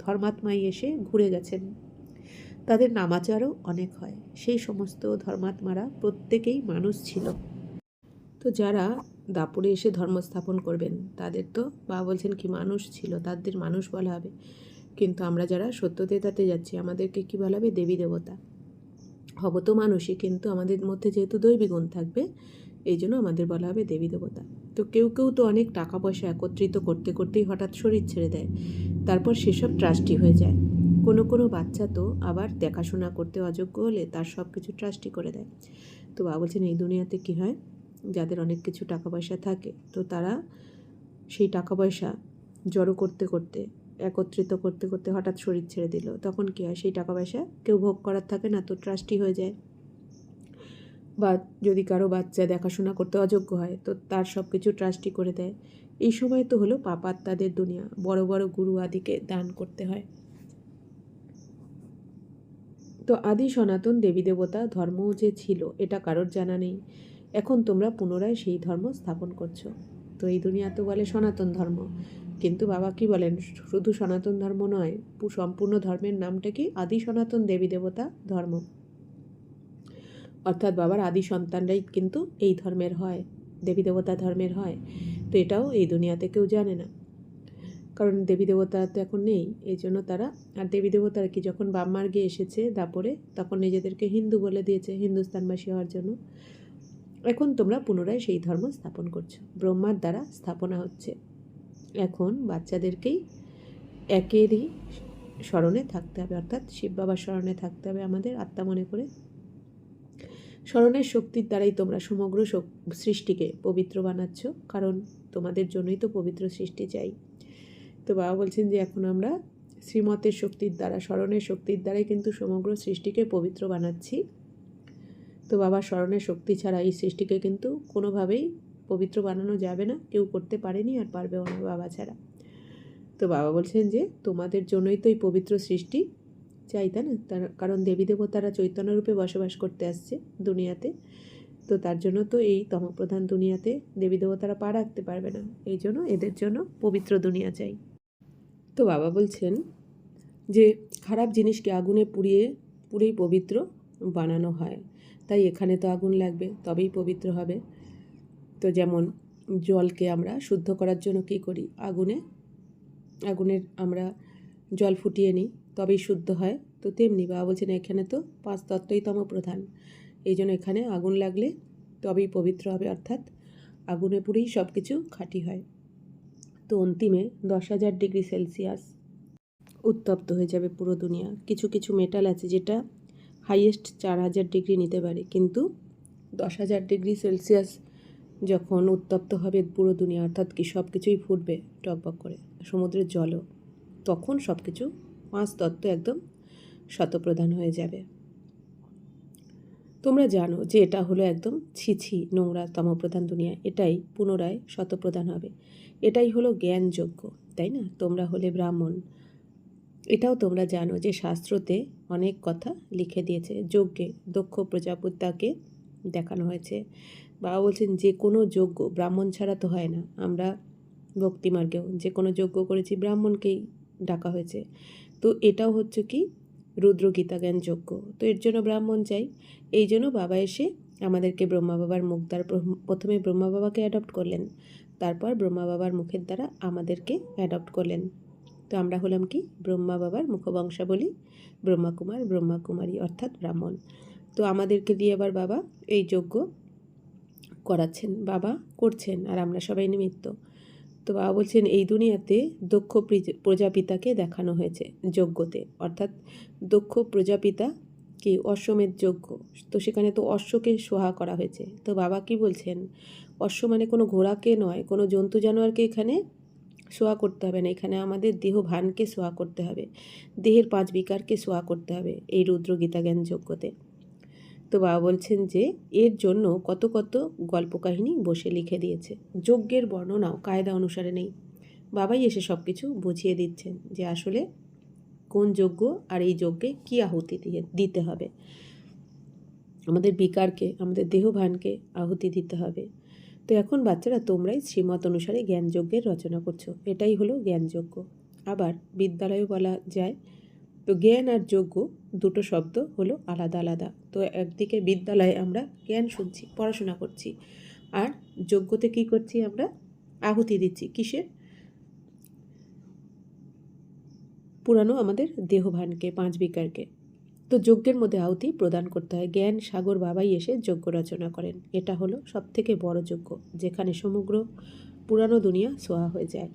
ধর্মাত্মাই এসে ঘুরে গেছেন, তাদের নামাচারও অনেক হয়। সেই সমস্ত ধর্মাত্মারা প্রত্যেকেই মানুষ ছিল। তো যারা দাপুরে এসে ধর্ম স্থাপন করবেন তাদের তো বাবা বলছেন কি মানুষ ছিল, তাদের মানুষ বলা হবে। কিন্তু আমরা যারা সত্যতেতাতে যাচ্ছি আমাদেরকে কি বলা হবে? দেবী দেবতা। হব তো মানুষই, কিন্তু আমাদের মধ্যে যেহেতু দৈবী গুণ থাকবে এই জন্য আমাদের বলা হবে দেবী দেবতা। তো কেউ তো অনেক টাকা পয়সা একত্রিত করতেই হঠাৎ শরীর ছেড়ে দেয়, তারপর সেসব ট্রাস্টি হয়ে যায়। কোনো বাচ্চা তো আবার দেখাশোনা করতে অযোগ্য হলে তার সব কিছু ট্রাস্টি করে দেয়। তো বাবা বলছেন এই দুনিয়াতে কি হয়, যাদের অনেক কিছু টাকা পয়সা থাকে তো তারা সেই টাকা পয়সা জড়ো করতে একত্রিত করতে হঠাৎ শরীর ছেড়ে দিল, তখন কী হয়? সেই টাকা পয়সা কেউ ভোগ করার থাকে না, তো ট্রাস্টি হয়ে যায়। বা যদি কারো বাচ্চা দেখাশোনা করতে অযোগ্য হয় তো তার সব কিছু ট্রাস্টি করে দেয়। এই সময় তো হলো পাপাত্মাদের দুনিয়া, বড় বড় গুরু আদিকে দান করতে হয়। তো আদি সনাতন দেবী দেবতা ধর্ম যে ছিল এটা কারোর জানা নেই। এখন তোমরা পুনরায় সেই ধর্ম স্থাপন করছো। তো এই দুনিয়া তো বলে সনাতন ধর্ম, কিন্তু বাবা কি বলেন, শুধু সনাতন ধর্ম নয়, সম্পূর্ণ ধর্মের নামটা কি? আদি সনাতন দেবী দেবতা ধর্ম। অর্থাৎ বাবার আদি সন্তানরাই কিন্তু এই ধর্মের হয়, দেবী দেবতা ধর্মের হয়। তো এটাও এই দুনিয়াতে কেউ জানে না, কারণ দেবী দেবতা তো এখন নেই, এই জন্য তারা। আর দেবী দেবতারা কি, যখন বাম্মার্গে এসেছে দাপরে, তখন নিজেদেরকে হিন্দু বলে দিয়েছে, হিন্দুস্তানবাসী হওয়ার জন্য। এখন তোমরা পুনরায় সেই ধর্ম স্থাপন করছো, ব্রহ্মার দ্বারা স্থাপনা হচ্ছে। এখন বাচ্চাদেরকেই একেরই স্মরণে থাকতে হবে, অর্থাৎ শিব বাবার স্মরণে থাকতে হবে আমাদের, আত্মা মনে করে। স্মরণের শক্তির দ্বারাই তোমরা সমগ্র সৃষ্টিকে পবিত্র বানাচ্ছ, কারণ তোমাদের জন্যই তো পবিত্র সৃষ্টি চাই। তো বাবা বলছেন যে এখন আমরা শ্রীমতের শক্তির দ্বারা, স্মরণের শক্তির দ্বারাই কিন্তু সমগ্র সৃষ্টিকে পবিত্র বানাচ্ছি। তো বাবার স্মরণের শক্তি ছাড়া এই সৃষ্টিকে কিন্তু কোনোভাবেই পবিত্র বানানো যাবে না, কেউ করতে পারেনি আর পারবেও না বাবা ছাড়া। তো বাবা বলছেন যে তোমাদের জন্যই তো এই পবিত্র সৃষ্টি চাই, তাই না? তার কারণ দেবী দেবতারা চৈতন্য রূপে বসবাস করতে আসছে দুনিয়াতে। তো তার জন্য তো এই তমপ্রধান দুনিয়াতে দেবী দেবতারা পা রাখতে পারবে না, এই জন্য এদের জন্য পবিত্র দুনিয়া চাই। তো বাবা বলছেন যে খারাপ জিনিসকে আগুনে পুড়েই পবিত্র বানানো হয়, তাই এখানে তো আগুন লাগবে, তবেই পবিত্র হবে। তো যেমন জলকে আমরা শুদ্ধ করার জন্য কী করি, আগুনের আমরা জল ফুটিয়ে নিই, তবেই শুদ্ধ হয়। তো তেমনি বাবা বলছেন এখানে তো 5 তত্ত্বই প্রধান, এই জন্য এখানে আগুন লাগলে তবেই পবিত্র হবে, অর্থাৎ আগুনে পুড়েই সব কিছু খাঁটি হয়। তো অন্তিমে 10,000 ডিগ্রি সেলসিয়াস উত্তপ্ত হয়ে যাবে পুরো দুনিয়া। কিছু কিছু মেটাল আছে যেটা হাইয়েস্ট 4,000 ডিগ্রি নিতে পারে, কিন্তু 10,000 ডিগ্রি সেলসিয়াস যখন উত্তপ্ত হবে পুরো দুনিয়া, অর্থাৎ কি সব কিছুই ফুটবে টকবক করে, সমুদ্রের জলও, তখন সব কিছু 5 তত্ত্ব একদম শতপ্রধান হয়ে যাবে। তোমরা জানো যে এটা হলো একদম ছিছি নোংরা তমপ্রধান দুনিয়া, এটাই পুনরায় শতপ্রধান হবে। এটাই হলো জ্ঞানযোগ্য, তাই না? তোমরা হলে ব্রাহ্মণ, এটাও তোমরা জানো যে শাস্ত্রতে অনেক কথা লিখে দিয়েছে। যজ্ঞে দক্ষ প্রজাপতিকে দেখানো হয়েছে। বাবা বলছেন যে কোনো যজ্ঞ ব্রাহ্মণ ছাড়া তো হয় না। আমরা ভক্তিমার্গেও যে কোনো যজ্ঞ করেছি ব্রাহ্মণকেই ডাকা হয়েছে। তো এটাও হচ্ছে কি রুদ্র গীতা জ্ঞান যজ্ঞ, তো এর জন্য ব্রাহ্মণ চাই। এই জন্য বাবা এসে আমাদেরকে ব্রহ্মা বাবার মুখ দ্বারা, প্রথমে ব্রহ্মা বাবাকে অ্যাডপ্ট করলেন, তারপর ব্রহ্মা বাবার মুখের দ্বারা আমাদেরকে অ্যাডপ্ট করলেন। তো আমরা হলাম কি ব্রহ্মা বাবার মুখবংশাবলী, ব্রহ্মাকুমার ব্রহ্মাকুমারী, অর্থাৎ ব্রাহ্মণ। তো আমাদেরকে দিয়ে আবার বাবা এই যজ্ঞ করাচ্ছেন, বাবা করছেন, আর আমরা সবাই নিমিত্ত। তো বাবা বলছেন এই দুনিয়াতে দক্ষ প্রজাপিতাকে দেখানো হয়েছে যজ্ঞতে, অর্থাৎ দক্ষ প্রজাপিতা কি অশ্বমেধ যজ্ঞ, তো সেখানে তো অশ্বকে সোহা করা হয়েছে। তো বাবা কি বলছেন, অশ্ব মানে কোনো ঘোড়াকে নয়, কোনো জন্তু জানোয়ারকে এখানে সোয়া করতে হবে না, এখানে আমাদের দেহ ভানকে সোয়া করতে হবে, দেহের 5 বিকারকে সোয়া করতে হবে এই রুদ্র গীতা জ্ঞান যজ্ঞতে। তো বাবা বলছেন যে এর জন্য কত কত গল্প কাহিনী বসে লিখে দিয়েছে, যজ্ঞের বর্ণনাও কায়দা অনুসারে নেই। বাবাই এসে সব কিছু বুঝিয়ে দিচ্ছেন যে আসলে কোন যজ্ঞ আর এই যজ্ঞে কী আহুতি দিতে হবে, আমাদের বিকারকে, আমাদের দেহভানকে আহুতি দিতে হবে। তো এখন বাচ্চারা তোমরাই শ্রীমত অনুসারে জ্ঞানযজ্ঞের রচনা করছো, এটাই হলো জ্ঞানযজ্ঞ। আবার বিদ্যালয়েও বলা যায়। তো জ্ঞান আর যজ্ঞ দুটো শব্দ হলো আলাদা আলাদা। তো একদিকে বিদ্যালয়ে আমরা জ্ঞান শুনছি, পড়াশোনা করছি, আর যজ্ঞতে কী করছি আমরা, আহুতি দিচ্ছি কিসের, পুরানো আমাদের দেহভানকে, 5 বিকারকে। তো যজ্ঞের মধ্যে আহুতি প্রদান করতে হয়। জ্ঞান সাগর বাবাই এসে যজ্ঞ রচনা করেন, এটা হলো সবথেকে বড় যজ্ঞ, যেখানে সমগ্র পুরানো দুনিয়া সোয়া হয়ে যায়।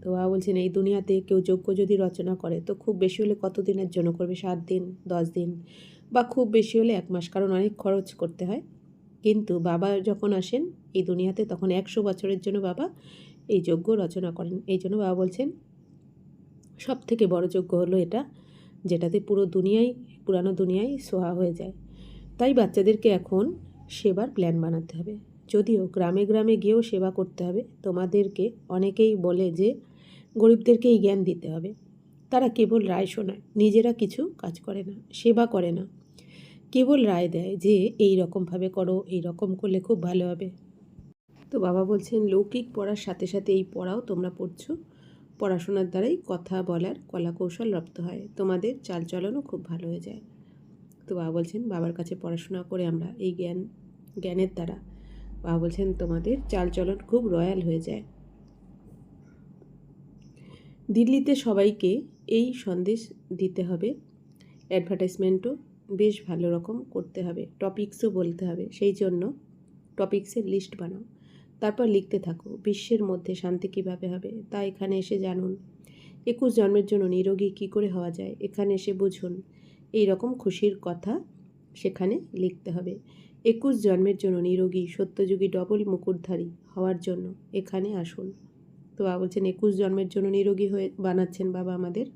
তো বাবা বলছেন এই দুনিয়াতে কেউ যজ্ঞ যদি রচনা করে তো খুব বেশি হলে কত দিনের জন্য করবে, 7 দিন 10 দিন, বা খুব বেশি হলে 1 মাস, কারণ অনেক খরচ করতে হয়। কিন্তু বাবা যখন আসেন এই দুনিয়াতে তখন 100 বছরের জন্য বাবা এই যজ্ঞ রচনা করেন। এই জন্য বাবা বলছেন সব থেকে বড় যজ্ঞ হলো এটা, যেটাতে পুরো দুনিয়াই, পুরানো দুনিয়াই সোহা হয়ে যায়। তাই বাচ্চাদেরকে এখন সেবার প্ল্যান বানাতে হবে। যদিও গ্রামে গ্রামে গিয়েও সেবা করতে হবে। তোমাদেরকে অনেকেই বলে যে গরিবদেরকে এই জ্ঞান দিতে হবে। তারা কেবল রায় শোনায়, নিজেরা কিছু কাজ করে না, সেবা করে না, কেবল রায় দেয় যে এই রকমভাবে করো, এই রকম করলে খুব ভালো হবে। তো বাবা বলছেন লৌকিক পড়ার সাথে সাথে এই পড়াও তোমরা পড়ছো, পড়াশোনার দ্বারাই কথা বলার কলা কৌশল রপ্ত হয়, তোমাদের চালচলনও খুব ভালো হয়ে যায়। তো বাবা বলছেন বাবার কাছে পড়াশোনা করে আমরা এই জ্ঞানের দ্বারা বাবা বলছেন তোমাদের চালচলন খুব রয়্যাল হয়ে যায়। দিল্লিতে সবাইকে এই সন্দেশ দিতে হবে, অ্যাডভার্টাইজমেন্টও বেশ ভালো রকম করতে হবে, টপিকসও বলতে হবে। সেই জন্য টপিক্সের লিস্ট বানাও, তারপর লিখতে থাকো বিশ্বের মধ্যে শান্তি কীভাবে হবে তা এখানে এসে জানুন। 21 জন্মের জন্য নিরোগী কী করে হওয়া যায় এখানে এসে বুঝুন। এই রকম খুশির কথা সেখানে লিখতে হবে। 21 জন্মের জন্য নিরোগী সত্যযুগী ডবল মুকুটধারী হওয়ার জন্য এখানে আসুন। তো বাবা বলছেন 21 জন্মের জন্য নিরোগী হয়ে বানাচ্ছেন বাবা আমাদের।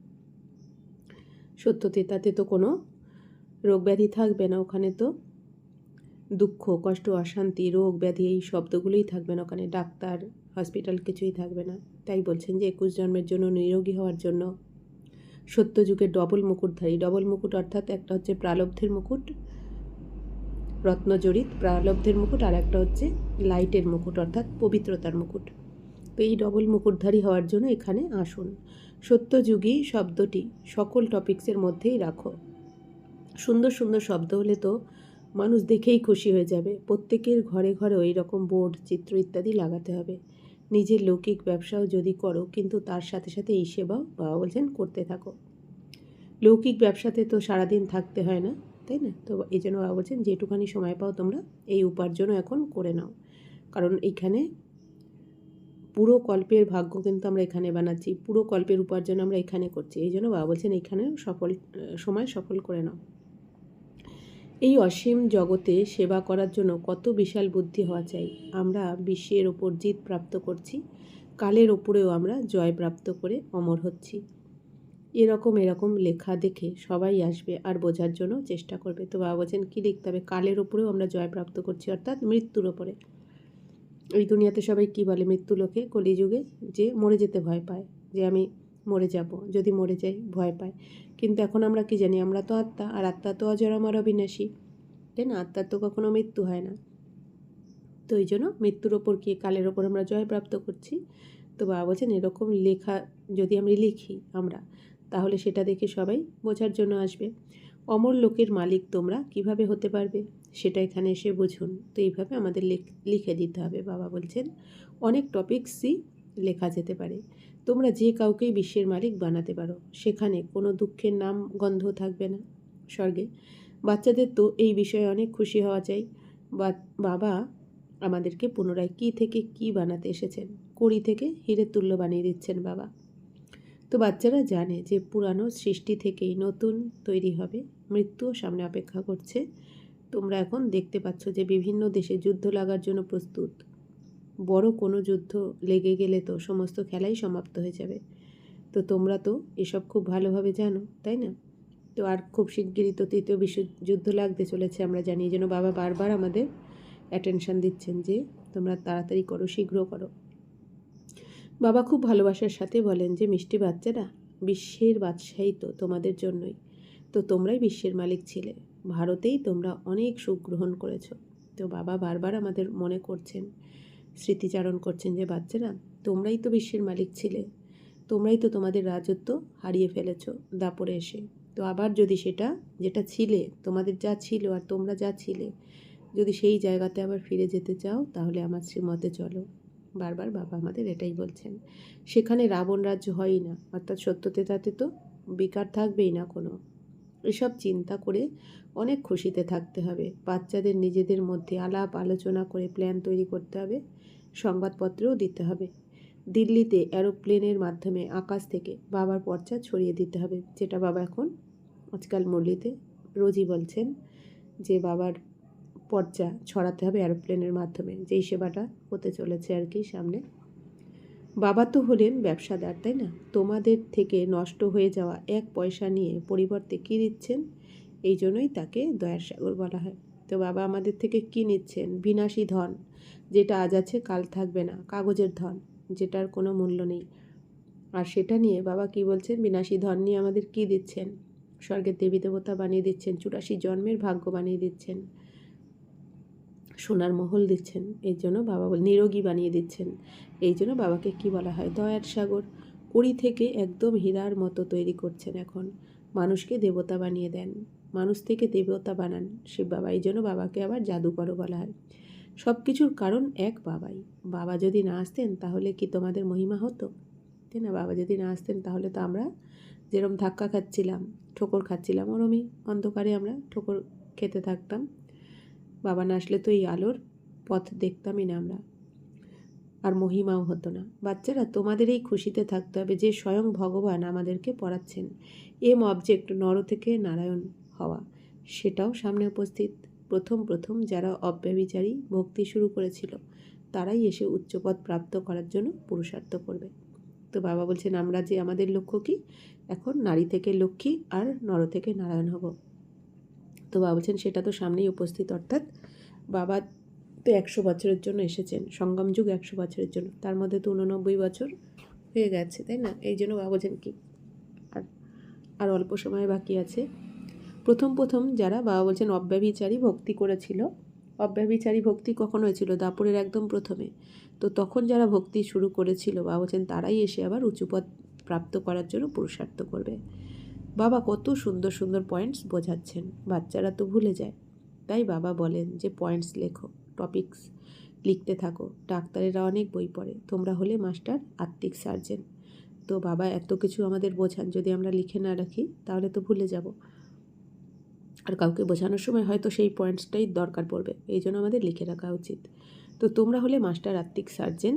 সত্যতে তাতে তো কোনো রোগ ব্যাধি থাকবে না, ওখানে তো দুঃখ কষ্ট অশান্তি রোগ ব্যাধি এই শব্দগুলোই থাকবে না, ওখানে ডাক্তার হসপিটাল কিছুই থাকবে না। তাই বলছেন যে 21 জন্মের জন্য নিরোগী হওয়ার জন্য সত্যযুগের ডবল মুকুটধারী। ডবল মুকুট অর্থাৎ একটা হচ্ছে প্রালব্ধের মুকুট, রত্নজড়িত প্রালব্ধের মুকুট, আর একটা হচ্ছে লাইটের মুকুট অর্থাৎ পবিত্রতার মুকুট। তো এই ডবল মুকুটধারী হওয়ার জন্য এখানে আসুন। সত্যযুগী শব্দটি সকল টপিক্সের মধ্যেই রাখো। সুন্দর সুন্দর শব্দ হলে তো মানুষ দেখেই খুশি হয়ে যাবে। প্রত্যেকের ঘরে ঘরে ওই রকম বোর্ড চিত্র ইত্যাদি লাগাতে হবে। নিজের লৌকিক ব্যবসাও যদি করো, কিন্তু তার সাথে সাথে এই সেবাও বাবা বলছেন করতে থাকো। লৌকিক ব্যবসাতে তো সারাদিন থাকতে হয় না, তাই না? তো এই জন্য বাবা বলছেন যেটুখানি সময় পাও তোমরা এই উপার্জনও এখন করে নাও, কারণ এইখানে পুরো কল্পের ভাগ্য কিন্তু আমরা এখানে বানাচ্ছি, পুরো কল্পের উপার্জন আমরা এখানে করছি। এই জন্য বাবা বলছেন এইখানে সময় সফল করে নাও। এই অসীম জগতে সেবা করার জন্য কত বিশাল বুদ্ধি হওয়া চাই। আমরা বিশ্বের ওপর জিত প্রাপ্ত করছি, কালের ওপরেও আমরা জয় প্রাপ্ত করে অমর হচ্ছি। এরকম লেখা দেখে সবাই আসবে আর বোঝার জন্য চেষ্টা করবে। তো বাবা বলছেন কী লিখতে হবে? কালের ওপরেও আমরা জয় প্রাপ্ত করছি, অর্থাৎ মৃত্যুর ওপরে। এই দুনিয়াতে সবাই কী বলে মৃত্যু লোকে কলিযুগে, যে মরে যেতে ভয় পায়, যে আমি মরে যাব, যদি মরে যাই ভয় পায়। কিন্তু এখন আমরা কি জানি? আমরা তো আত্মা, আর আত্মা তো অজর অমর অবিনাশী, তাই না? আত্মার তো কখনো মৃত্যু হয় না। তো এই জন্য মৃত্যুর ওপর কি কালের ওপর আমরা জয় প্রাপ্ত করছি। তো বাবা বলছেন এরকম লেখা যদি আমরা লিখি আমরা, তাহলে সেটা দেখে সবাই বোঝার জন্য আসবে। অমর লোকের মালিক তোমরা কিভাবে হতে পারবে সেটা এখানে এসে বুঝুন। তো এইভাবে আমাদের লিখে দিতে হবে। বাবা বলছেন অনেক টপিকসই লেখা যেতে পারে, তোমরা যে কাউকেই বিশ্বের মালিক বানাতে পারো, সেখানে কোনো দুঃখের নাম গন্ধ থাকবে না স্বর্গে। বাচ্চাদের তো এই বিষয়ে অনেক খুশি হওয়া চাই। বাবা আমাদেরকে পুনরায় কী থেকে কী বানাতে এসেছেন, কড়ি থেকে হীরের তুল্য বানিয়ে দিচ্ছেন বাবা। তো বাচ্চারা জানে যে পুরানো সৃষ্টি থেকেই নতুন তৈরি হবে, মৃত্যুও সামনে অপেক্ষা করছে। তোমরা এখন দেখতে পাচ্ছ যে বিভিন্ন দেশে যুদ্ধ লাগার জন্য প্রস্তুত। বড় কোনো যুদ্ধ লেগে গেলে তো সমস্ত খেলাই সমাপ্ত হয়ে যাবে। তো তোমরা তো এসব খুব ভালোভাবে জানো, তাই না? তো আর খুব শিগগিরই তো তৃতীয় বিশ্বযুদ্ধ লাগতে চলেছে আমরা জানি। এই জন্য বাবা বারবার আমাদের অ্যাটেনশান দিচ্ছেন যে তোমরা তাড়াতাড়ি করো, শীঘ্র করো। বাবা খুব ভালোবাসার সাথে বলেন যে মিষ্টি বাচ্চারা, বিশ্বের বাদশাহী তো তোমাদের জন্যই, তো তোমরাই বিশ্বের মালিক ছিলে, ভারতেই তোমরা অনেক সুখ গ্রহণ করেছ। তো বাবা বারবার আমাদের মনে করছেন, স্মৃতিচারণ করছেন যে বাচ্চারা তোমরাই তো বিশ্বের মালিক ছিলে, তোমরাই তো তোমাদের রাজত্ব হারিয়ে ফেলেছ দাপরে এসে। তো আবার যদি সেটা যেটা ছিলে, তোমাদের যা ছিল আর তোমরা যা ছিলে, যদি সেই জায়গাতে আবার ফিরে যেতে চাও, তাহলে আমার শ্রীমতে চলো। বারবার বাবা আমাদের এটাই বলছেন। সেখানে রাবণ রাজ্য হয়ই না, অর্থাৎ সত্যতে তাতে তো বিকার থাকবেই না কোনো। এসব চিন্তা করে অনেক খুশিতে থাকতে হবে। বাচ্চাদের নিজেদের মধ্যে আলাপ আলোচনা করে প্ল্যান তৈরি করতে হবে, সংবাদপত্রেও দিতে হবে। দিল্লিতে এরোপ্লেনের মাধ্যমে আকাশ থেকে বাবার পর্চা ছড়িয়ে দিতে হবে, যেটা বাবা এখন আজকাল মুরলিতে রোজই বলছেন যে বাবার পর্চা ছড়াতে হবে এরোপ্লেনের মাধ্যমে, যেই সেবাটা হতে চলেছে আর কি সামনে। বাবা তো হলেন ব্যবসাদার, তাই না? তোমাদের থেকে নষ্ট হয়ে যাওয়া 1 পয়সা নিয়ে পরিবর্তে কী দিচ্ছেন? এই জন্যই তাকে দয়ার সাগর বলা হয়। তো বাবা আমাদের থেকে কী নিচ্ছেন? বিনাশী ধন, যেটা আজ আছে কাল থাকবে না, কাগজের ধন, যেটার কোনো মূল্য নেই। আর সেটা নিয়ে বাবা কি বলছেন? বিনাশী ধন নিয়ে আমাদের কি দিচ্ছেন? স্বর্গের দেবী দেবতা বানিয়ে দিচ্ছেন, 84 জন্মের ভাগ্য বানিয়ে দিচ্ছেন, সোনার মহল দিচ্ছেন। এই জন্য বাবা নিরোগী বানিয়ে দিচ্ছেন। এই জন্য বাবাকে কি বলা হয়? দয়ার সাগর। কড়ি থেকে একদম হীরার মতো তৈরি করছেন এখন। মানুষকে দেবতা বানিয়ে দেন, মানুষ থেকে দেবতা বানান শিব বাবা। এই জন্য বাবাকে আবার জাদুকরও বলা হয়। সব কিছুর কারণ এক বাবাই। বাবা যদি না আসতেন তাহলে কি তোমাদের মহিমা হতো? তাই না? বাবা যদি না আসতেন তাহলে তো আমরা যেরকম ধাক্কা খাচ্ছিলাম, ঠোকর খাচ্ছিলাম, ওরমই অন্ধকারে আমরা ঠোকর খেতে থাকতাম। বাবা না আসলে তো এই আলোর পথ দেখতামই না আমরা, আর মহিমাও হতো না। বাচ্চারা, তোমাদের এই খুশিতে থাকতে হবে যে স্বয়ং ভগবান আমাদেরকে পড়াচ্ছেন। এম অবজেক্ট, নর থেকে নারায়ণ হওয়া, সেটাও সামনে উপস্থিত। প্রথম যারা অব্যভিচারী ভক্তি শুরু করেছিল তারাই এসে উচ্চপদ প্রাপ্ত করার জন্য পুরুষার্থ করবে। তো বাবা বলছেন আমরা যে আমাদের লক্ষ্য কি? এখন নারী থেকে লক্ষ্মী আর নর থেকে নারায়ণ হব। তো বাবা বলছেন সেটা তো সামনেই উপস্থিত। অর্থাৎ বাবা তো 100 বছরের জন্য এসেছেন, সঙ্গম যুগ 100 বছরের জন্য, তার মধ্যে তো 89 বছর হয়ে গেছে, তাই না? এই জন্য বাবা বলছেন কি আর আর অল্প সময় বাকি আছে। প্রথম যারা বাবা বলছেন অব্যভিচারী ভক্তি করেছিল, অব্যভিচারী ভক্তি কখন হয়েছিল? দাপরের একদম প্রথমে। তো তখন যারা ভক্তি শুরু করেছিল বাবা বলছেন তারাই এসে আবার উঁচুপদ প্রাপ্ত করার জন্য পুরুষার্থ করবে। বাবা কত সুন্দর সুন্দর পয়েন্টস বোঝাচ্ছেন, বাচ্চারা তো ভুলে যায়। তাই বাবা বলেন যে পয়েন্টস লেখো, টপিকস লিখতে থাকো। ডাক্তারেরা অনেক বই পড়ে, তোমরা হলে মাস্টার আত্মিক সার্জেন। তো বাবা এত কিছু আমাদের বোঝান, যদি আমরা লিখে না রাখি তাহলে তো ভুলে যাব, আর কাউকে বোঝানোর সময় হয়তো সেই পয়েন্টসটাই দরকার পড়বে। এই জন্য আমাদের লিখে রাখা উচিত। তো তোমরা হলে মাস্টার আত্মিক সার্জেন,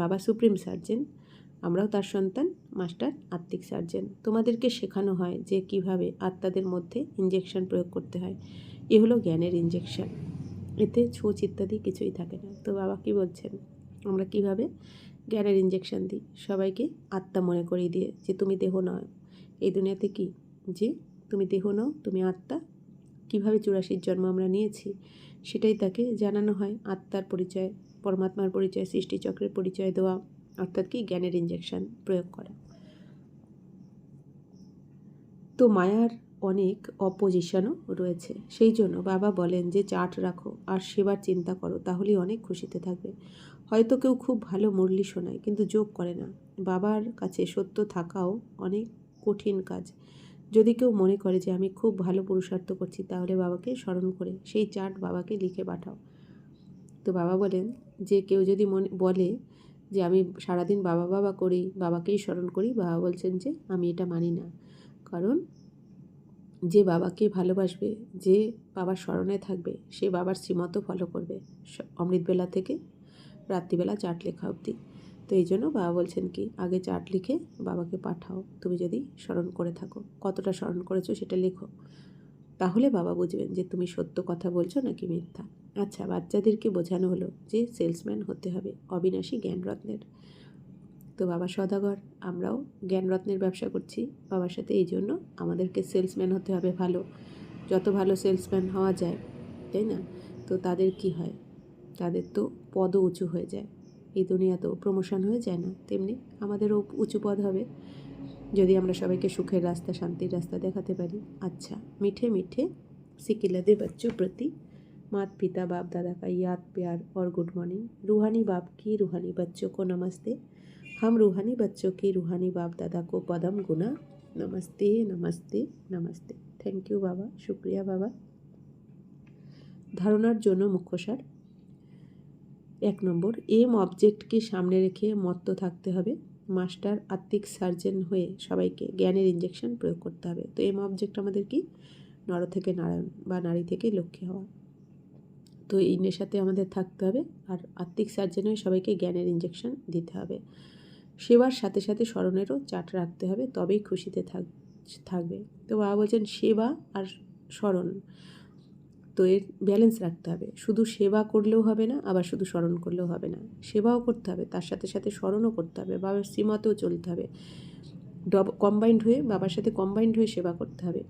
বাবা সুপ্রিম সার্জেন, আমরাও তার সন্তান, মাস্টার আত্মিক সার্জেন। তোমাদেরকে শেখানো হয় যে কিভাবে আত্মাদের মধ্যে ইঞ্জেকশন প্রয়োগ করতে হয়। এ হলো জ্ঞানের ইঞ্জেকশন, এতে ছোঁচ ইত্যাদি কিছুই থাকে না। তো বাবা কি বলছেন? আমরা কিভাবে জ্ঞানের ইঞ্জেকশন দিই? সবাইকে আত্মা মনে করিয়ে দিয়ে যে তুমি দেহ নয় এই দুনিয়াতে, কি যে তুমি দেহ নও, তুমি আত্মা। কীভাবে 84 জন্ম আমরা নিয়েছি সেটাই তাকে জানানো হয়। আত্মার পরিচয়, পরমাত্মার পরিচয়, সৃষ্টিচক্রের পরিচয় দেওয়া, অর্থাৎ কি জ্ঞানের ইঞ্জেকশন প্রয়োগ করা। তো মায়ার অনেক অপোজিশনও রয়েছে, সেই জন্য বাবা বলেন যে চার্ট রাখো আর সেবার চিন্তা করো, তাহলেই অনেক খুশিতে থাকবে। হয়তো কেউ খুব ভালো মুরলি শোনায় কিন্তু যোগ করে না। বাবার কাছে সত্য থাকাও অনেক কঠিন কাজ। যদি কেউ মনে করে যে আমি খুব ভালো পুরুষার্থ করছি, তাহলে বাবাকে স্মরণ করে সেই চার্ট বাবাকে লিখে পাঠাও। তো বাবা বলেন যে কেউ যদি বলে যে আমি সারাদিন বাবা বাবা করি, বাবাকেই স্মরণ করি, বাবা বলছেন যে আমি এটা মানি না। কারণ যে বাবাকে ভালোবাসবে, যে বাবার স্মরণে থাকবে, সে বাবার শ্রীমত ফলো করবে অমৃতবেলা থেকে রাত্রিবেলা চার্ট লেখা অবধি। তো এই জন্য বাবা বলছেন কি আগে চার্ট লিখে বাবাকে পাঠাও, তুমি যদি স্মরণ করে থাকো। কতটা স্মরণ করেছো সেটা লেখো, তাহলে বাবা বুঝবেন যে তুমি সত্য কথা বলছো নাকি মিথ্যা। আচ্ছা, বাচ্চাদেরকে বোঝানো হলো যে সেলসম্যান হতে হবে অবিনাশী জ্ঞানরত্নের। তো বাবা সদাগর, আমরাও জ্ঞানরত্নের ব্যবসা করছি বাবার সাথে। এই জন্য আমাদেরকে সেলসম্যান হতে হবে ভালো, যত ভালো সেলসম্যান হওয়া যায়, তাই না? তো তাদের কি হয়? তাদের তো পদও উঁচু হয়ে যায়। এই দুনিয়াতেও প্রমোশন হয়ে যায় না, তেমনি আমাদেরও উঁচু পদ হবে যদি আমরা সবাইকে সুখের রাস্তা, শান্তির রাস্তা দেখাতে পারি। अच्छा मीठे मीठे सिकिलदे बच्चों प्रति माता पिता बाप दादा का याद प्यार और गुड मॉर्निंग। रूहानी बाप की रूहानी बच्चों को नमस्ते। हम रूहानी बच्चों की रूहानी बाप दादा को पदम गुना नमस्ते नमस्ते नमस्ते। थैंक यू बाबा, शुक्रिया बाबा। ধারণার জন্য মুখ্যসার। 1 নম্বর, এম অবজেক্টকে সামনে রেখে মত্ত থাকতে হবে। মাস্টার আত্মিক সার্জেন হয়ে সবাইকে জ্ঞানের ইঞ্জেকশন প্রয়োগ করতে হবে। তো এম অবজেক্ট আমাদের কি? নর থেকে নারায়ণ বা নারী থেকে লক্ষ্মী হওয়া। তো এই নেশাতে আমাদের থাকতে হবে, আর আত্মিক সার্জেন হয়ে সবাইকে জ্ঞানের ইঞ্জেকশন দিতে হবে। সেবার সাথে সাথে স্মরণেরও চার্ট রাখতে হবে, তবেই খুশিতে থাকবে। তো বাবা বলছেন সেবা আর স্মরণ, তো এর ব্যালেন্স রাখতে হবে। শুধু সেবা করলেও হবে না, আবার শুধু স্মরণ করলেও হবে না। সেবাও করতে হবে, তার সাথে সাথে স্মরণও করতে হবে, বাবার শ্রীমতেও চলতে হবে। বাবার সাথে কম্বাইন্ড হয়ে সেবা করতে হবে।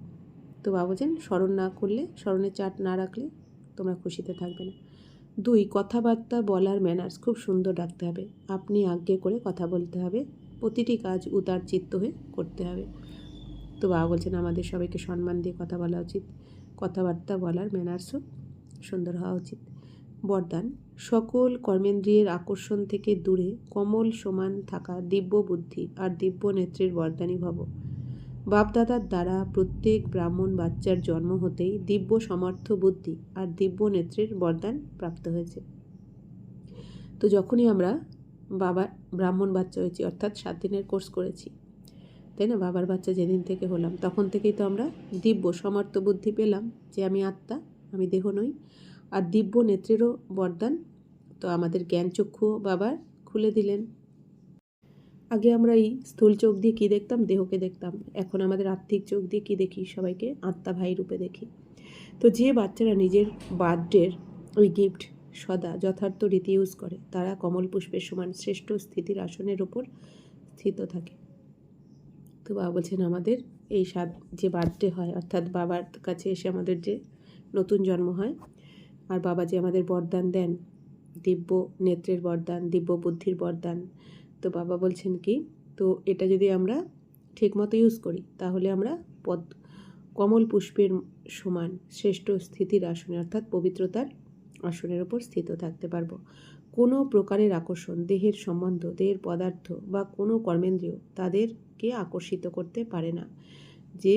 তো বাবা বলছেন স্মরণ না করলে, স্মরণের চার্ট না রাখলে তোমরা খুশিতে থাকবে না। 2, কথাবার্তা বলার ম্যানার্স খুব সুন্দর রাখতে হবে। আপনি আজ্ঞে করে কথা বলতে হবে, প্রতিটি কাজ উদার চিত্ত হয়ে করতে হবে। তো বাবা বলছেন আমাদের সবাইকে সম্মান দিয়ে কথা বলা উচিত, কথাবার্তা বলার ম্যানার্সও সুন্দর হওয়া উচিত। বরদান, সকল কর্মেন্দ্রিয়ের আকর্ষণ থেকে দূরে কমল সমান থাকা দিব্য বুদ্ধি আর দিব্য নেত্রের বরদানই ভব। বাপদাদার দ্বারা প্রত্যেক ব্রাহ্মণ বাচ্চার জন্ম হতেই দিব্য সমর্থ বুদ্ধি আর দিব্য নেত্রের বরদান প্রাপ্ত হয়েছে। তো যখনই আমরা ব্রাহ্মণ বাচ্চা হয়েছি, অর্থাৎ 7 দিনের কোর্স করেছি, তাই না, বাবার বাচ্চা যেদিন থেকে হলাম তখন থেকেই তো আমরা দিব্য সমর্থ বুদ্ধি পেলাম যে আমি আত্মা, আমি দেহ নই, আর দিব্য নেত্রেরও বরদান। তো আমাদের জ্ঞান চক্ষু বাবার খুলে দিলেন। আগে আমরা এই স্থূল চোখ দিয়ে কী দেখতাম? দেহকে দেখতাম। এখন আমাদের আত্মিক চোখ দিয়ে কী দেখি? সবাইকে আত্মা ভাই রূপে দেখি। তো যে বাচ্চারা নিজের বার্থডের ওই গিফট সদা যথার্থ রীতি ইউজ করে, তারা কমল পুষ্পের সমান শ্রেষ্ঠ স্থিতির আসনের ওপর স্থিত থাকে। তো বাবা বলছেন আমাদের এই যে বার্থডে হয়, অর্থাৎ বাবার কাছে এসে আমাদের যে নতুন জন্ম হয়, আর বাবা যে আমাদের বরদান দেন, দিব্য নেত্রের বরদান, দিব্য বুদ্ধির বরদান, তো বাবা বলছেন কি, তো এটা যদি আমরা ঠিকমতো ইউজ করি তাহলে আমরা কমল পুষ্পের সমান শ্রেষ্ঠ স্থিতির আসনে, অর্থাৎ পবিত্রতার আসনের ওপর স্থিত থাকতে পারবো। কোনো প্রকারের আকর্ষণ, দেহের সম্বন্ধ, দেহের পদার্থ বা কোনো কর্মেন্দ্রিয় তাদেরকে আকর্ষিত করতে পারে না। যে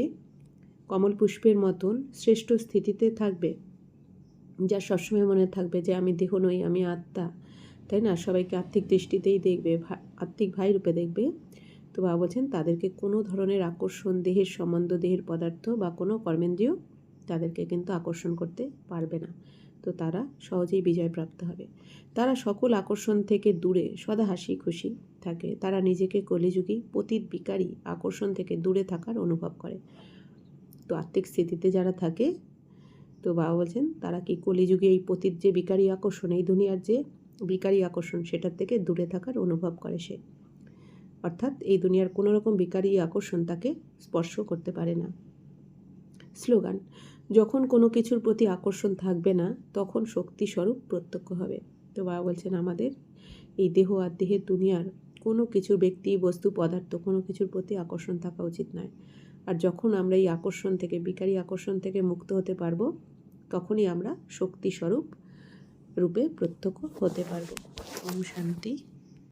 কমল পুষ্পের মতন শ্রেষ্ঠ স্থিতিতে থাকবে, যা সবসময় মনে থাকবে যে আমি দেহ নই, আমি আত্মা, তাই না, সবাইকে আত্মিক দৃষ্টিতেই দেখবে, আত্মিক ভাই রূপে দেখবে। তো বাবা বলছেন তাদেরকে কোনো ধরনের আকর্ষণ, দেহের সম্বন্ধ, দেহের পদার্থ বা কোনো কর্মেন্দ্রিয় তাদেরকে কিন্তু আকর্ষণ করতে পারবে না। তো তারা সহজেই বিজয়প্রাপ্ত হবে। তারা সকল আকর্ষণ থেকে দূরে সদা হাসি খুশি থাকে। তারা নিজেকে কলিযুগী পতিত বিকারী আকর্ষণ থেকে দূরে থাকার অনুভব করে। তো আত্মিক স্থিতিতে যারা থাকে, তো বাবা বলছেন তারা কি কলিযুগে এই পতিত যে বিকারী আকর্ষণ, এই দুনিয়ার যে বিকারী আকর্ষণ, সেটার থেকে দূরে থাকার অনুভব করে সে। অর্থাৎ এই দুনিয়ার কোনো রকম বিকারী আকর্ষণ তাকে স্পর্শ করতে পারে না। স্লোগান, যখন কোনো কিছুর প্রতি আকর্ষণ থাকবে না তখন শক্তিস্বরূপ প্রত্যক্ষ হবে। তো বাবা বলছেন আমাদের এই দেহ আর দেহের দুনিয়ার কোনো কিছুর ব্যক্তি, বস্তু, পদার্থ কোনো কিছুর প্রতি আকর্ষণ থাকা উচিত নয়। আর যখন আমরা এই আকর্ষণ থেকে, বিকারী আকর্ষণ থেকে মুক্ত হতে পারবো, তখনই আমরা শক্তিস্বরূপ রূপে প্রত্যক্ষ হতে পারবো। ওম শান্তি।